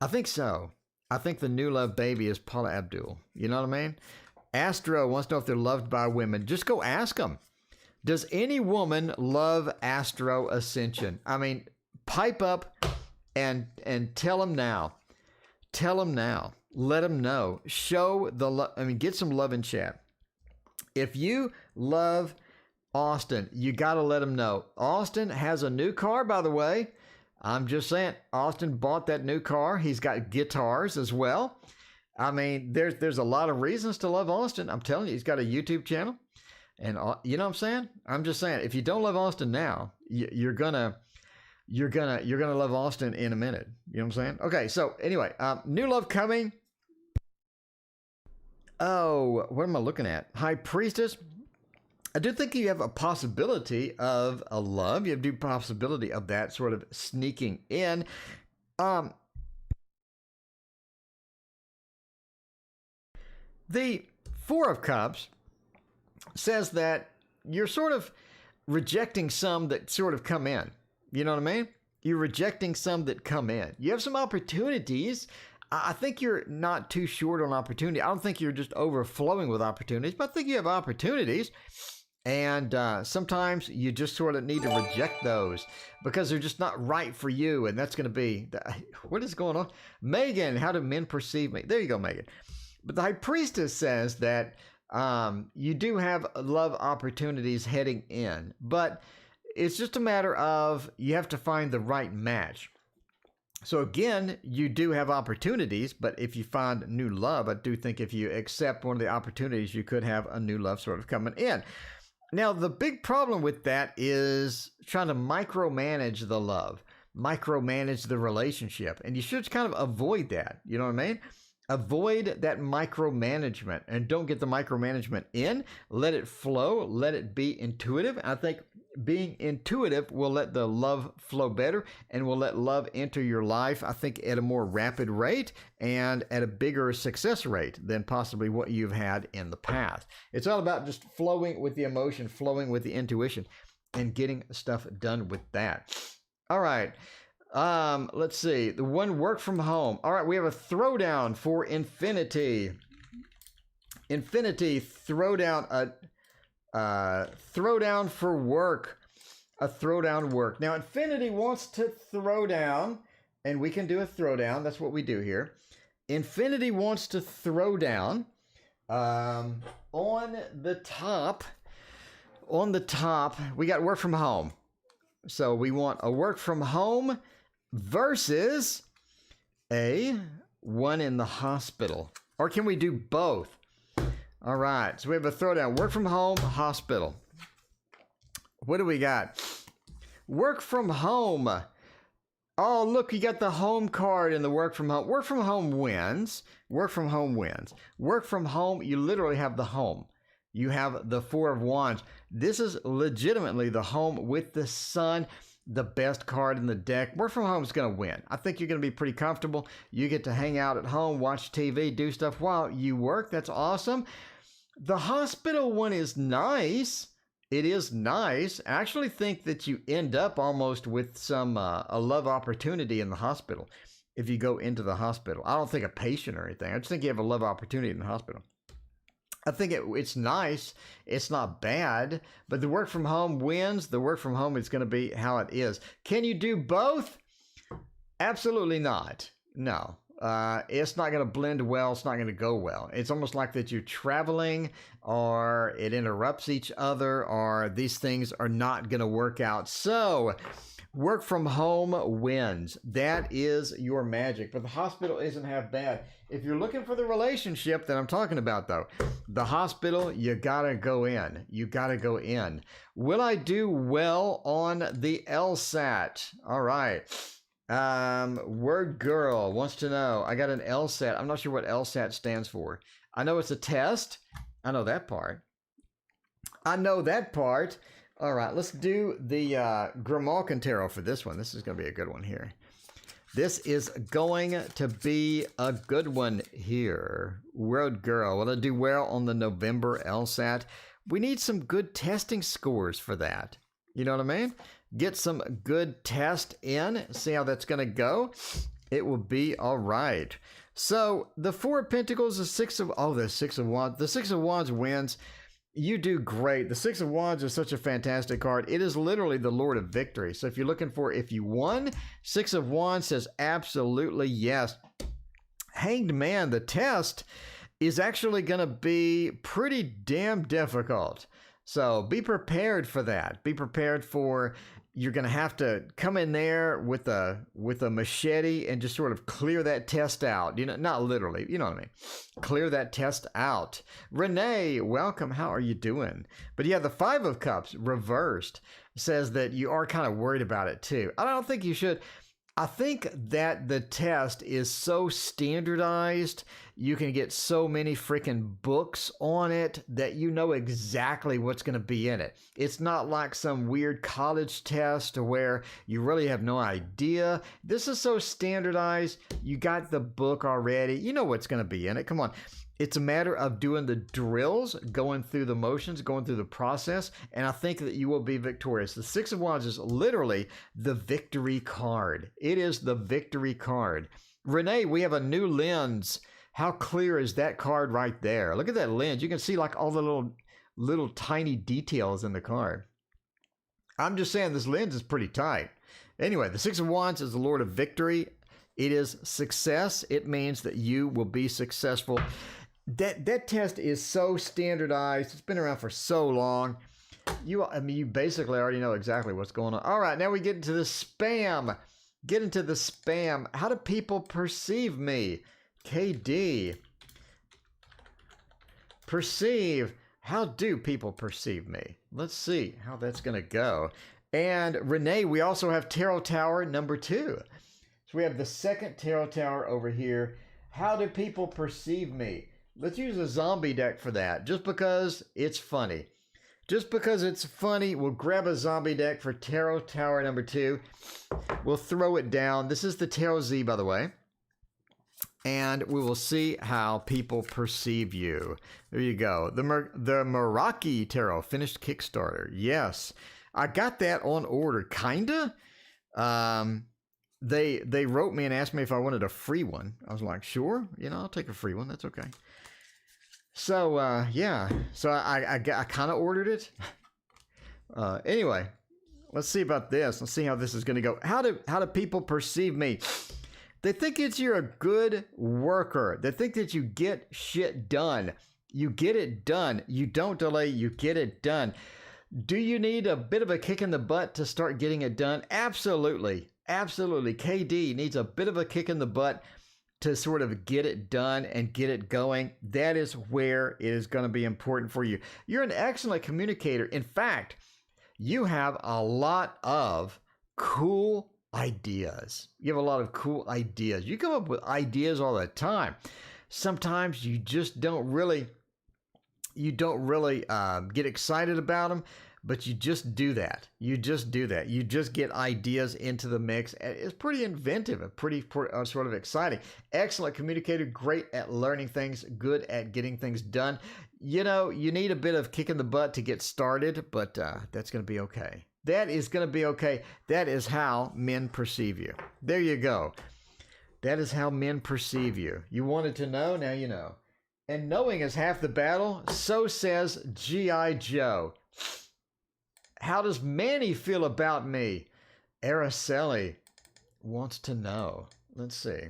I think so. I think the new love baby is Paula Abdul. You know what I mean? Astro wants to know if they're loved by women. Just go ask them. Does any woman love Astro Ascension? I mean, pipe up and tell them now. Tell them now. Let them know. Show the love. Get some love in chat. If you love Austin, you got to let him know. Austin has a new car, by the way. I'm just saying, Austin bought that new car. He's got guitars as well. There's a lot of reasons to love Austin. I'm telling you, he's got a YouTube channel. And you know what I'm saying? I'm just saying, if you don't love Austin now, you're gonna love Austin in a minute. You know what I'm saying? Okay, so anyway, new love coming. Oh, what am I looking at? High Priestess. I do think you have a possibility of a love. You have a possibility of that sort of sneaking in. The Four of Cups says that you're sort of rejecting some that sort of come in. You know what I mean? You're rejecting some that come in. You have some opportunities. I think you're not too short on opportunity. I don't think you're just overflowing with opportunities, but I think you have opportunities. And sometimes you just sort of need to reject those because they're just not right for you. And that's going to be, what is going on? Megan, how do men perceive me? There you go, Megan. But the High Priestess says that you do have love opportunities heading in, but it's just a matter of you have to find the right match. So again, you do have opportunities, but if you find new love, I do think if you accept one of the opportunities, you could have a new love sort of coming in. Now, the big problem with that is trying to micromanage the love, micromanage the relationship. And you should kind of avoid that. You know what I mean? Avoid that micromanagement and don't get the micromanagement in. Let it flow. Let it be intuitive. I think being intuitive will let the love flow better and will let love enter your life, I think, at a more rapid rate and at a bigger success rate than possibly what you've had in the past. It's all about just flowing with the emotion, flowing with the intuition, and getting stuff done with that. All right. Let's see. The one work from home. All right, we have a throwdown for Infinity. Infinity throwdown. Throwdown for work. A throwdown work. Now, Infinity wants to throw down, and we can do a throwdown. That's what we do here. Infinity wants to throw down on the top. On the top, we got work from home. So we want a work from home versus a one in the hospital. Or can we do both? All right. So we have a throwdown. Work from home, hospital. What do we got? Work from home. Oh, look, you got the home card in the work from home. Work from home wins. Work from home wins. Work from home, you literally have the home. You have the Four of Wands. This is legitimately the home with the sun, the best card in the deck. Work from home is going to win. I think you're going to be pretty comfortable. You get to hang out at home, watch TV, do stuff while you work. That's awesome. The hospital one is nice. It is nice. I actually think that you end up almost with some a love opportunity in the hospital if you go into the hospital. I don't think a patient or anything. I just think you have a love opportunity in the hospital. I think it's nice. It's not bad, but the work from home wins. The work from home is going to be how it is. Can you do both? Absolutely not. No. It's not going to blend well. It's not going to go well. It's almost like that you're traveling or it interrupts each other or these things are not going to work out. So work from home wins. That is your magic. But the hospital isn't half bad. If you're looking for the relationship that I'm talking about, though, the hospital, you got to go in. You got to go in. Will I do well on the LSAT? All right. Word Girl wants to know. I got an LSAT. I'm not sure what LSAT stands for. I know it's a test. I know that part. I know that part. All right, let's do the Grimalkin Tarot for this one. This is going to be a good one here. This is going to be a good one here. Word Girl. Will I do well on the November LSAT? We need some good testing scores for that. You know what I mean? Get some good test in. See how that's going to go. It will be all right. So the Four of Pentacles, the Six of Wands. The Six of Wands wins. You do great. The Six of Wands is such a fantastic card. It is literally the Lord of Victory. So if you're looking for if you won, Six of Wands says absolutely yes. Hanged Man, the test is actually going to be pretty damn difficult. So be prepared for that. Be prepared for you're going to have to come in there with a machete and just sort of clear that test out. You know, not literally, you know what I mean? Clear that test out. Renee, welcome. How are you doing? But yeah, the Five of Cups reversed says that you are kind of worried about it too. I don't think you should. I think that the test is so standardized, you can get so many freaking books on it that you know exactly what's going to be in it. It's not like some weird college test where you really have no idea. This is so standardized. You got the book already. You know what's going to be in it. Come on. It's a matter of doing the drills, going through the motions, going through the process, and I think that you will be victorious. The Six of Wands is literally the victory card. It is the victory card. Renee, we have a new lens. How clear is that card right there? Look at that lens. You can see like all the little tiny details in the card. I'm just saying this lens is pretty tight. Anyway, the Six of Wands is the Lord of Victory. It is success. It means that you will be successful. That test is so standardized. It's been around for so long. You basically already know exactly what's going on. All right, now we get into the spam. Get into the spam. How do people perceive me? KD. Perceive. How do people perceive me? Let's see how that's going to go. And Renee, we also have Tarot Tower number 2. So we have the second Tarot Tower over here. How do people perceive me? Let's use a zombie deck for that, just because it's funny. Just because it's funny, we'll grab a zombie deck for Tarot Tower number 2. We'll throw it down. This is the Tarot Z, by the way. And we will see how people perceive you. There you go. The Meraki Tarot finished Kickstarter. Yes, I got that on order, kinda. They wrote me and asked me if I wanted a free one. I was like, sure, I'll take a free one. That's okay. So yeah, so I kind of ordered it. Anyway, let's see about this. Let's see how this is going to go. How do people perceive me? They think you're a good worker. They think that you get shit done. You get it done. You don't delay. You get it done. Do you need a bit of a kick in the butt to start getting it done? Absolutely. Absolutely. KD needs a bit of a kick in the butt to sort of get it done and get it going. That is where it is going to be important for you. You're an excellent communicator. In fact, you have a lot of cool ideas. You have a lot of cool ideas. You come up with ideas all the time. Sometimes you just don't really get excited about them, but you just do that. You just do that. You just get ideas into the mix. It's pretty inventive and pretty sort of exciting. Excellent communicator, great at learning things, good at getting things done. You need a bit of kick in the butt to get started, but that's going to be okay. That is going to be okay. That is how men perceive you. There you go. That is how men perceive you. You wanted to know, now you know. And knowing is half the battle, so says G.I. Joe. How does Manny feel about me? Araceli wants to know. Let's see.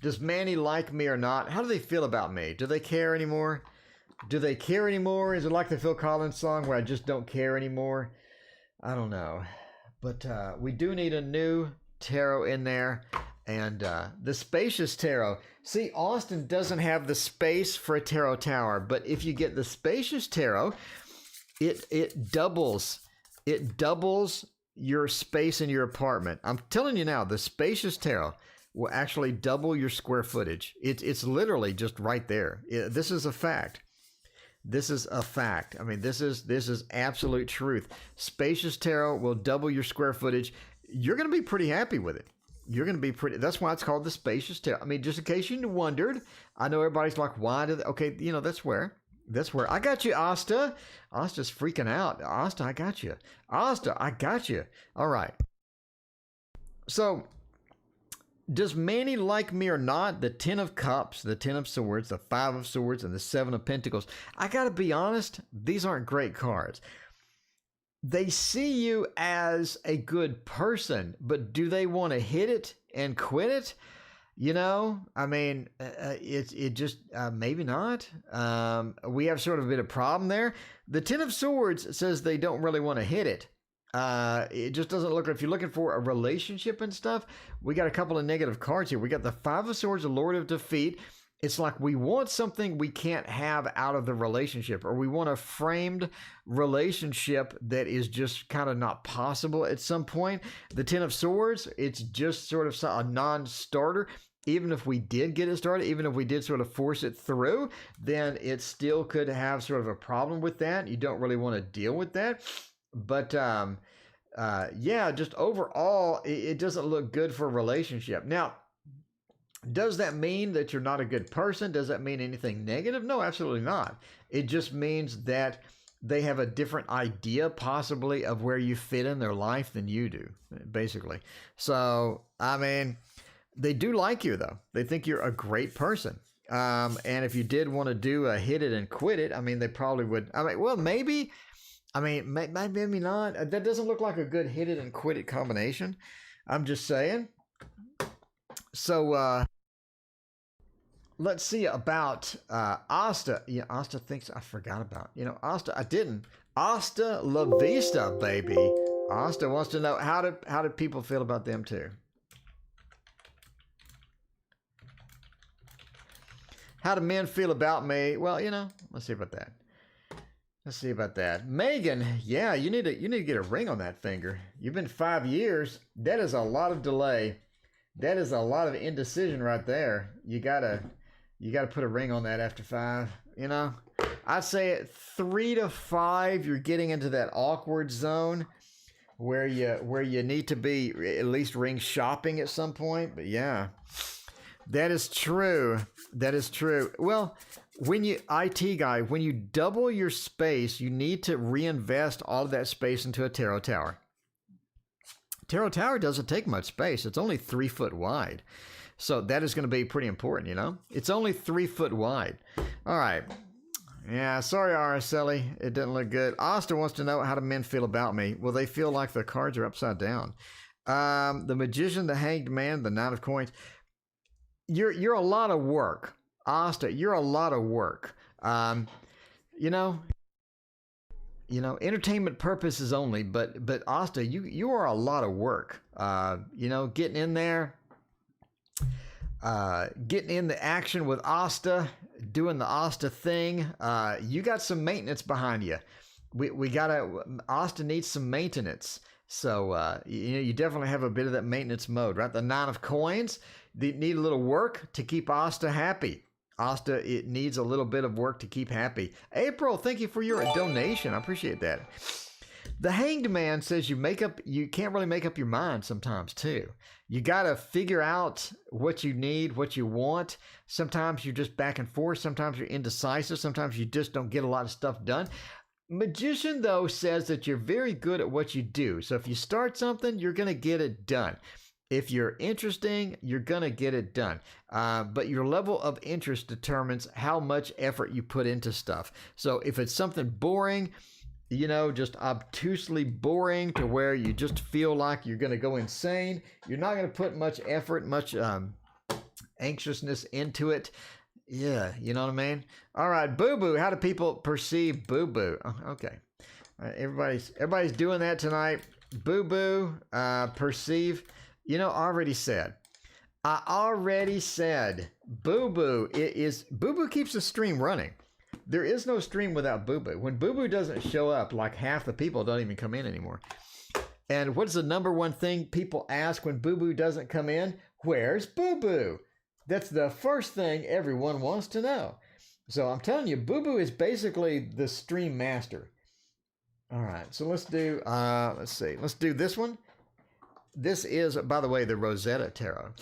Does Manny like me or not? How do they feel about me? Do they care anymore? Do they care anymore? Is it like the Phil Collins song where I just don't care anymore? I don't know. But we do need a new tarot in there. And the spacious tarot. See, Austin doesn't have the space for a tarot tower. But if you get the spacious tarot, it doubles. It doubles your space in your apartment. I'm telling you now, the spacious tarot will actually double your square footage. It's literally just right there. This is a fact. This is a fact. I mean, this is absolute truth. Spacious tarot will double your square footage. You're going to be pretty happy with it. You're going to be pretty. That's why it's called the spacious tarot. I mean, just in case you wondered, I know everybody's like, why did? Okay, that's where. That's where. I got you, Asta. Asta's freaking out. Asta, I got you. Asta, I got you. All right. So, does Manny like me or not? The 10 of Cups, the 10 of Swords, the 5 of Swords, and the 7 of Pentacles. I got to be honest, these aren't great cards. They see you as a good person, but do they want to hit it and quit it? I mean, it just, maybe not. We have sort of a bit of problem there. The 10 of Swords says they don't really want to hit it. It just doesn't look, if you're looking for a relationship and stuff, we got a couple of negative cards here. We got the 5 of Swords, the Lord of Defeat. It's like we want something we can't have out of the relationship, or we want a framed relationship that is just kind of not possible at some point. The 10 of Swords, it's just sort of a non-starter. Even if we did get it started, even if we did sort of force it through, then it still could have sort of a problem with that. You don't really want to deal with that. But yeah, just overall, it doesn't look good for a relationship. Now, does that mean that you're not a good person? Does that mean anything negative? No, absolutely not. It just means that they have a different idea possibly of where you fit in their life than you do, basically. So, I mean, they do like you, though. They think you're a great person. And if you did want to do a hit it and quit it, I mean, they probably would. I mean, well, maybe. I mean, maybe not. That doesn't look like a good hit it and quit it combination. I'm just saying. So, let's see about Asta. Yeah, Asta thinks I forgot about. Asta, I didn't. Asta La Vista, baby. Asta wants to know how do people feel about them too? How do men feel about me? Well, let's see about that. Let's see about that. Megan, yeah, you need to get a ring on that finger. You've been 5 years. That is a lot of delay. That is a lot of indecision right there. You gotta put a ring on that after 5. I'd say at 3 to 5, you're getting into that awkward zone where you need to be at least ring shopping at some point. But yeah, that is true. That is true. Well, when you double your space, you need to reinvest all of that space into a tarot tower. Tarot tower doesn't take much space. It's only 3 foot wide. So that is going to be pretty important, It's only 3 foot wide. All right. Yeah, sorry, Araceli. It didn't look good. Asta wants to know, how do men feel about me? Well, they feel like the cards are upside down. The Magician, the Hanged Man, the Knight of Coins. You're a lot of work. Asta, you're a lot of work. Entertainment purposes only, but Asta, you are a lot of work. Getting in there, getting in the action with Asta, doing the Asta thing. You got some maintenance behind you. Asta needs some maintenance. So, you definitely have a bit of that maintenance mode, right? The Nine of Coins, they need a little work to keep Asta happy. Asta, it needs a little bit of work to keep happy. April, thank you for your donation. I appreciate that. The Hanged Man says you can't really make up your mind sometimes too. You got to figure out what you need, what you want. Sometimes you're just back and forth. Sometimes you're indecisive. Sometimes you just don't get a lot of stuff done. Magician, though, says that you're very good at what you do. So if you start something, you're going to get it done. If you're interesting, you're going to get it done. But your level of interest determines how much effort you put into stuff. So if it's something boring, just obtusely boring to where you just feel like you're going to go insane, you're not going to put much effort, much anxiousness into it. Yeah, you know what I mean? All right, boo-boo. How do people perceive boo-boo? Oh, okay. All right, everybody's doing that tonight. Boo-boo, perceive. I already said, boo-boo keeps the stream running. There is no stream without boo-boo. When boo-boo doesn't show up, like half the people don't even come in anymore. And what's the number one thing people ask when boo-boo doesn't come in? Where's boo-boo? That's the first thing everyone wants to know. So I'm telling you, boo-boo is basically the stream master. All right, so let's do this one. This is, by the way, the Rosetta Tarot.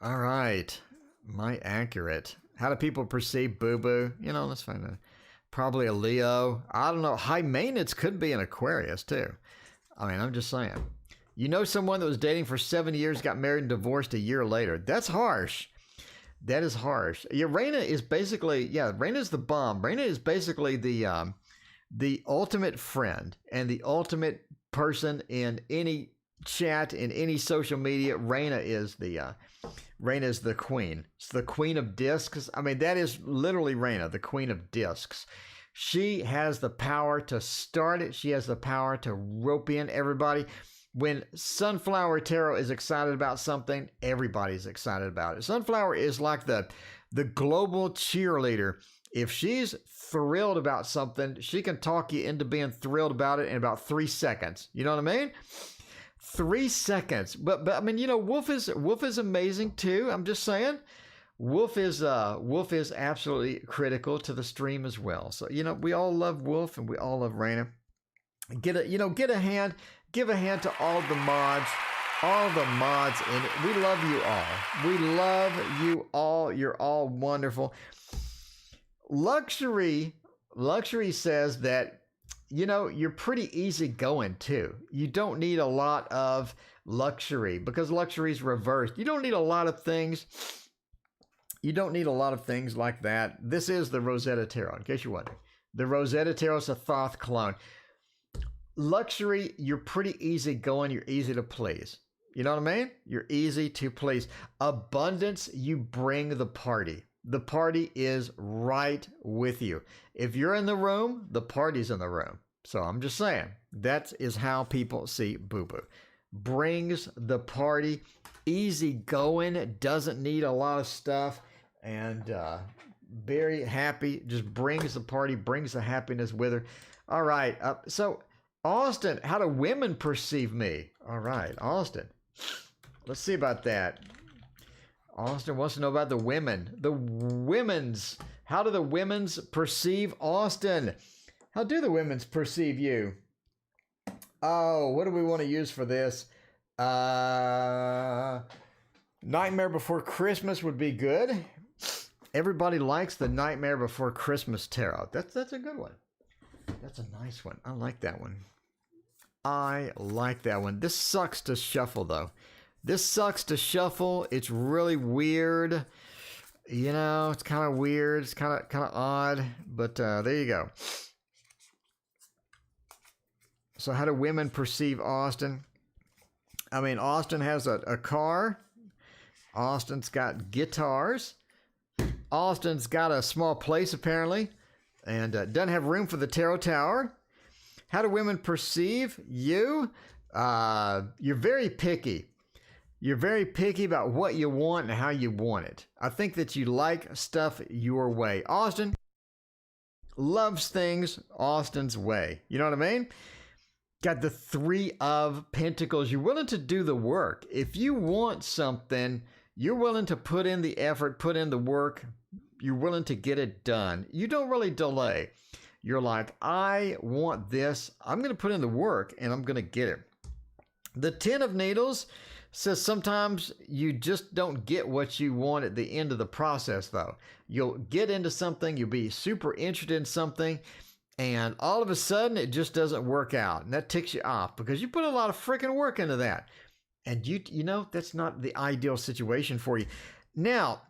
All right. My accurate. How do people perceive boo-boo? Let's find out. Probably a Leo. I don't know. High maintenance could be an Aquarius, too. I'm just saying. Someone that was dating for 7 years, got married and divorced a year later. That's harsh. That is harsh. Yeah, Raina is basically, Raina's the bomb. Raina is basically the ultimate friend and the ultimate person in any chat, in any social media. Raina is the queen. It's the queen of discs. That is literally Raina, the queen of discs. She has the power to start it. She has the power to rope in everybody. When Sunflower Tarot is excited about something, everybody's excited about it. Sunflower is like the global cheerleader. If she's thrilled about something, she can talk you into being thrilled about it in about 3 seconds. You know what I mean? 3 seconds. But Wolf is amazing too. I'm just saying. Wolf is absolutely critical to the stream as well. So, we all love Wolf and we all love Raina. Give a hand to all the mods. All the mods in it. We love you all. We love you all. You're all wonderful. Luxury says that, you're pretty easy going too. You don't need a lot of luxury because luxury is reversed. You don't need a lot of things. You don't need a lot of things like that. This is the Rosetta Tarot, in case you're wondering. The Rosetta Tarot is a Thoth clone. Luxury, you're pretty easy going. You're easy to please. You know what I mean? You're easy to please. Abundance, you bring the party. The party is right with you. If you're in the room, the party's in the room. So I'm just saying, that is how people see boo-boo. brings the party. Easy going, doesn't need a lot of stuff, and very happy. Just brings the party, brings the happiness with her. All right. So, Austin, how do women perceive me? All right, Austin. Let's see about that. Austin wants to know about the women. The women's. How do the women's perceive Austin? How do the women's perceive you? Oh, what do we want to use for this? Nightmare Before Christmas would be good. Everybody likes the Nightmare Before Christmas tarot. That's a good one. That's a nice one. I like that one. I like that one. This sucks to shuffle, though. This sucks to shuffle. It's really weird. You know, it's kind of weird. It's kind of odd. But there you go. So how do women perceive Austin? I mean, Austin has a car. Austin's got guitars. Austin's got a small place, apparently. And doesn't have room for the tarot tower. How do women perceive you? You're very picky. You're very picky about what you want and how you want it. I think that you like stuff your way. Austin loves things Austin's way. You know what I mean? Got the 3 of Pentacles. You're willing to do the work. If you want something, you're willing to put in the effort, put in the work. You're willing to get it done. You don't really delay. You're like, I want this. I'm going to put in the work and I'm going to get it. The 10 of Needles says sometimes you just don't get what you want at the end of the process, though. You'll get into something, you'll be super interested in something, and all of a sudden it just doesn't work out. And that ticks you off because you put a lot of freaking work into that. And you know, that's not the ideal situation for you. Now,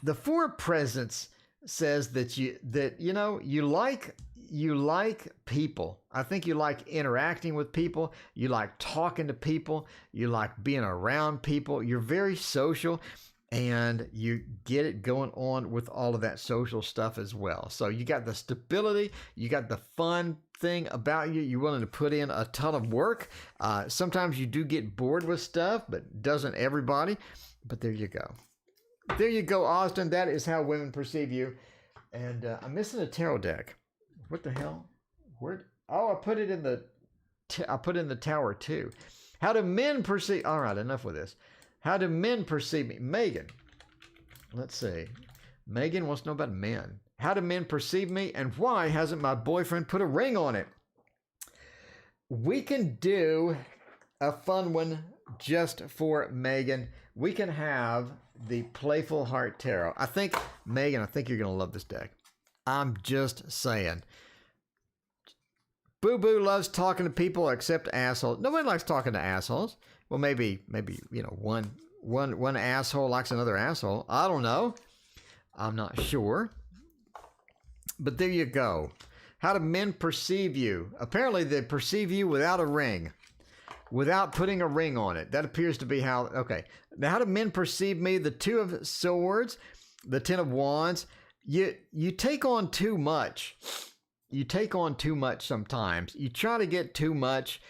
the 4 of Presents says that you like people. I think you like interacting with people. You like talking to people. You like being around people. You're very social, and you get it going on with all of that social stuff as well. So you got the stability. You got the fun thing about you. You're willing to put in a ton of work. Sometimes you do get bored with stuff, but doesn't everybody? But there you go. There you go, Austin. That is how women perceive you. And I'm missing a tarot deck. What the hell? Where? Oh, I put it in the tower too. How do men perceive? All right, enough with this. How do men perceive me? Megan. Let's see. Megan wants to know about men. How do men perceive me, and why hasn't my boyfriend put a ring on it? We can do a fun one just for Megan. We can have the Playful Heart Tarot. I think, Megan, you're going to love this deck. I'm just saying. Boo Boo loves talking to people except assholes. Nobody likes talking to assholes. Well, maybe one asshole likes another asshole. I don't know. I'm not sure. But there you go. How do men perceive you? Apparently, they perceive you without a ring. Without putting a ring on it. That appears to be how... Okay. Now, how do men perceive me? The 2 of Swords, the 10 of Wands. You take on too much. You take on too much sometimes. You try to get too much.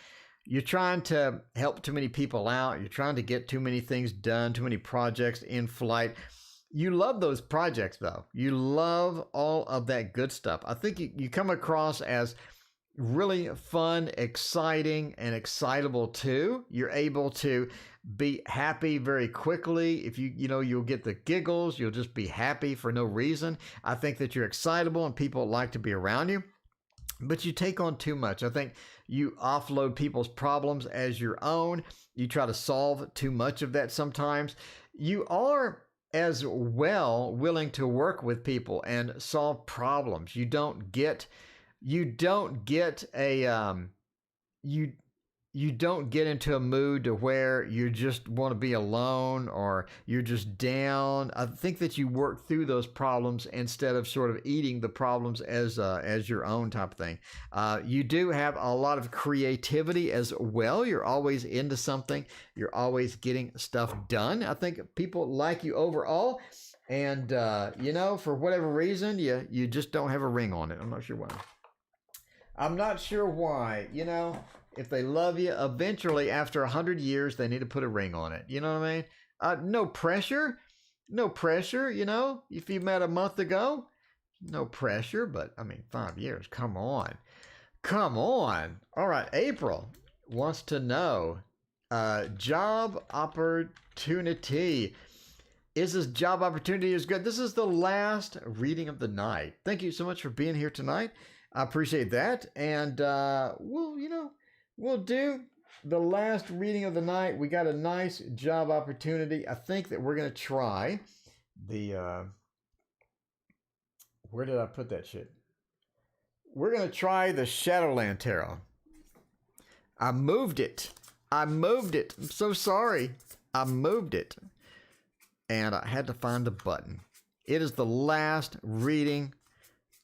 You're trying to help too many people out. You're trying to get too many things done, too many projects in flight. You love those projects, though. You love all of that good stuff. I think you come across as really fun, exciting, and excitable too. You're able to be happy very quickly. If you'll get the giggles, you'll just be happy for no reason. I think that you're excitable and people like to be around you, but you take on too much. I think you offload people's problems as your own. You try to solve too much of that sometimes. You are as well willing to work with people and solve problems. You don't get into a mood to where you just want to be alone or you're just down. I think that you work through those problems instead of sort of eating the problems as your own type of thing. You do have a lot of creativity as well. You're always into something. You're always getting stuff done. I think people like you overall. And, for whatever reason, you just don't have a ring on it. I'm not sure why. if they love you, eventually after 100 years, they need to put a ring on it. You know what I mean? No pressure. No pressure, you know, if you met a month ago, no pressure, but I mean, 5 years, come on. Come on. All right, April wants to know, job opportunity. Is this job opportunity as good? This is the last reading of the night. Thank you so much for being here tonight. I appreciate that. And we'll do the last reading of the night. We got a nice job opportunity. I think that we're going to try the, where did I put that shit? We're going to try the Shadowland Tarot. I moved it. I'm so sorry. I moved it. And I had to find the button. It is the last reading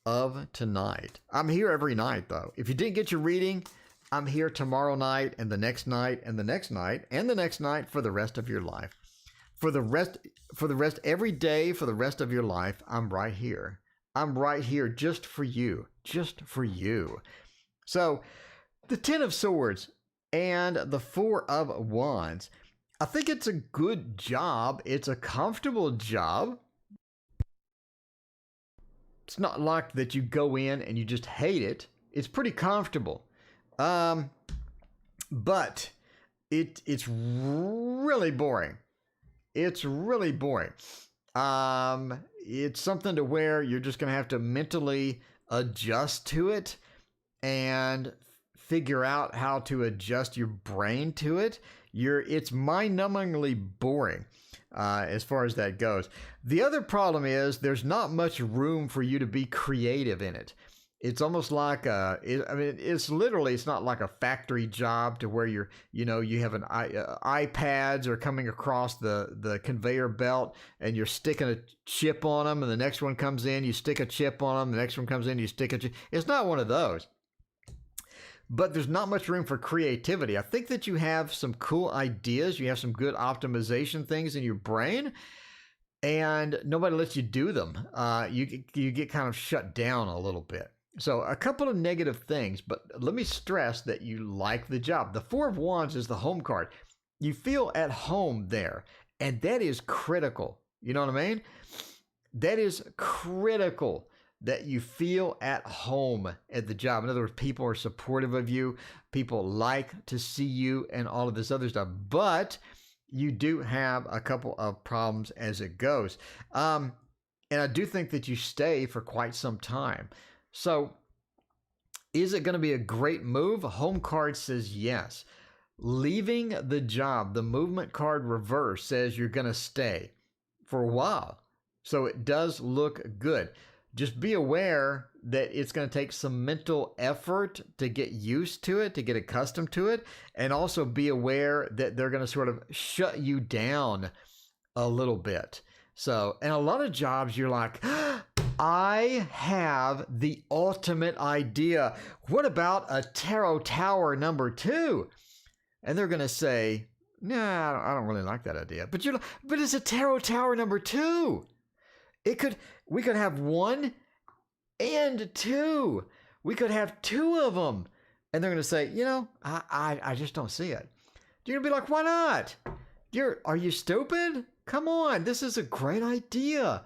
of tonight. I'm here every night, though. If you didn't get your reading, I'm here tomorrow night and the next night and the next night and the next night for the rest of your life. For the rest, every day for the rest of your life, I'm right here. I'm right here just for you. Just for you. So, the 10 of Swords and the 4 of Wands. I think it's a good job. It's a comfortable job. It's not like that you go in and you just hate it. It's pretty comfortable. But it's really boring. It's really boring. It's something to where you're just going to have to mentally adjust to it and figure out how to adjust your brain to it. It's mind-numbingly boring as far as that goes. The other problem is there's not much room for you to be creative in it. It's almost like it's not like a factory job to where you have iPads are coming across the conveyor belt and you're sticking a chip on them, and the next one comes in, you stick a chip on them, the next one comes in, you stick a chip. It's not one of those. But there's not much room for creativity. I think that you have some cool ideas. You have some good optimization things in your brain, and nobody lets you do them. You get kind of shut down a little bit. So a couple of negative things, but let me stress that you like the job. The 4 of Wands is the home card. You feel at home there, and that is critical. You know what I mean? That is critical, that you feel at home at the job. In other words, people are supportive of you. People like to see you and all of this other stuff. But you do have a couple of problems as it goes. And I do think that you stay for quite some time. So is it going to be a great move? Home card says yes. Leaving the job, the movement card reverse says you're going to stay for a while. So it does look good. Just be aware that it's going to take some mental effort to get used to it, to get accustomed to it, and also be aware that they're going to sort of shut you down a little bit. So, and a lot of jobs you're like, I have the ultimate idea. What about a Tarot Tower number 2? And they're going to say, nah, I don't really like that idea. But but it's a Tarot Tower number 2. We could have 1 and 2. We could have 2 of them. And they're going to say, I just don't see it. You're going to be like, why not? Are you stupid? Come on. This is a great idea.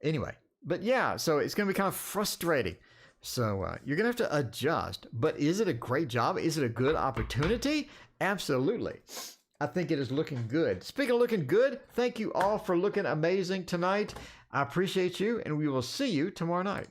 Anyway, but yeah, so it's going to be kind of frustrating. So you're going to have to adjust. But is it a great job? Is it a good opportunity? Absolutely. I think it is looking good. Speaking of looking good, thank you all for looking amazing tonight. I appreciate you, and we will see you tomorrow night.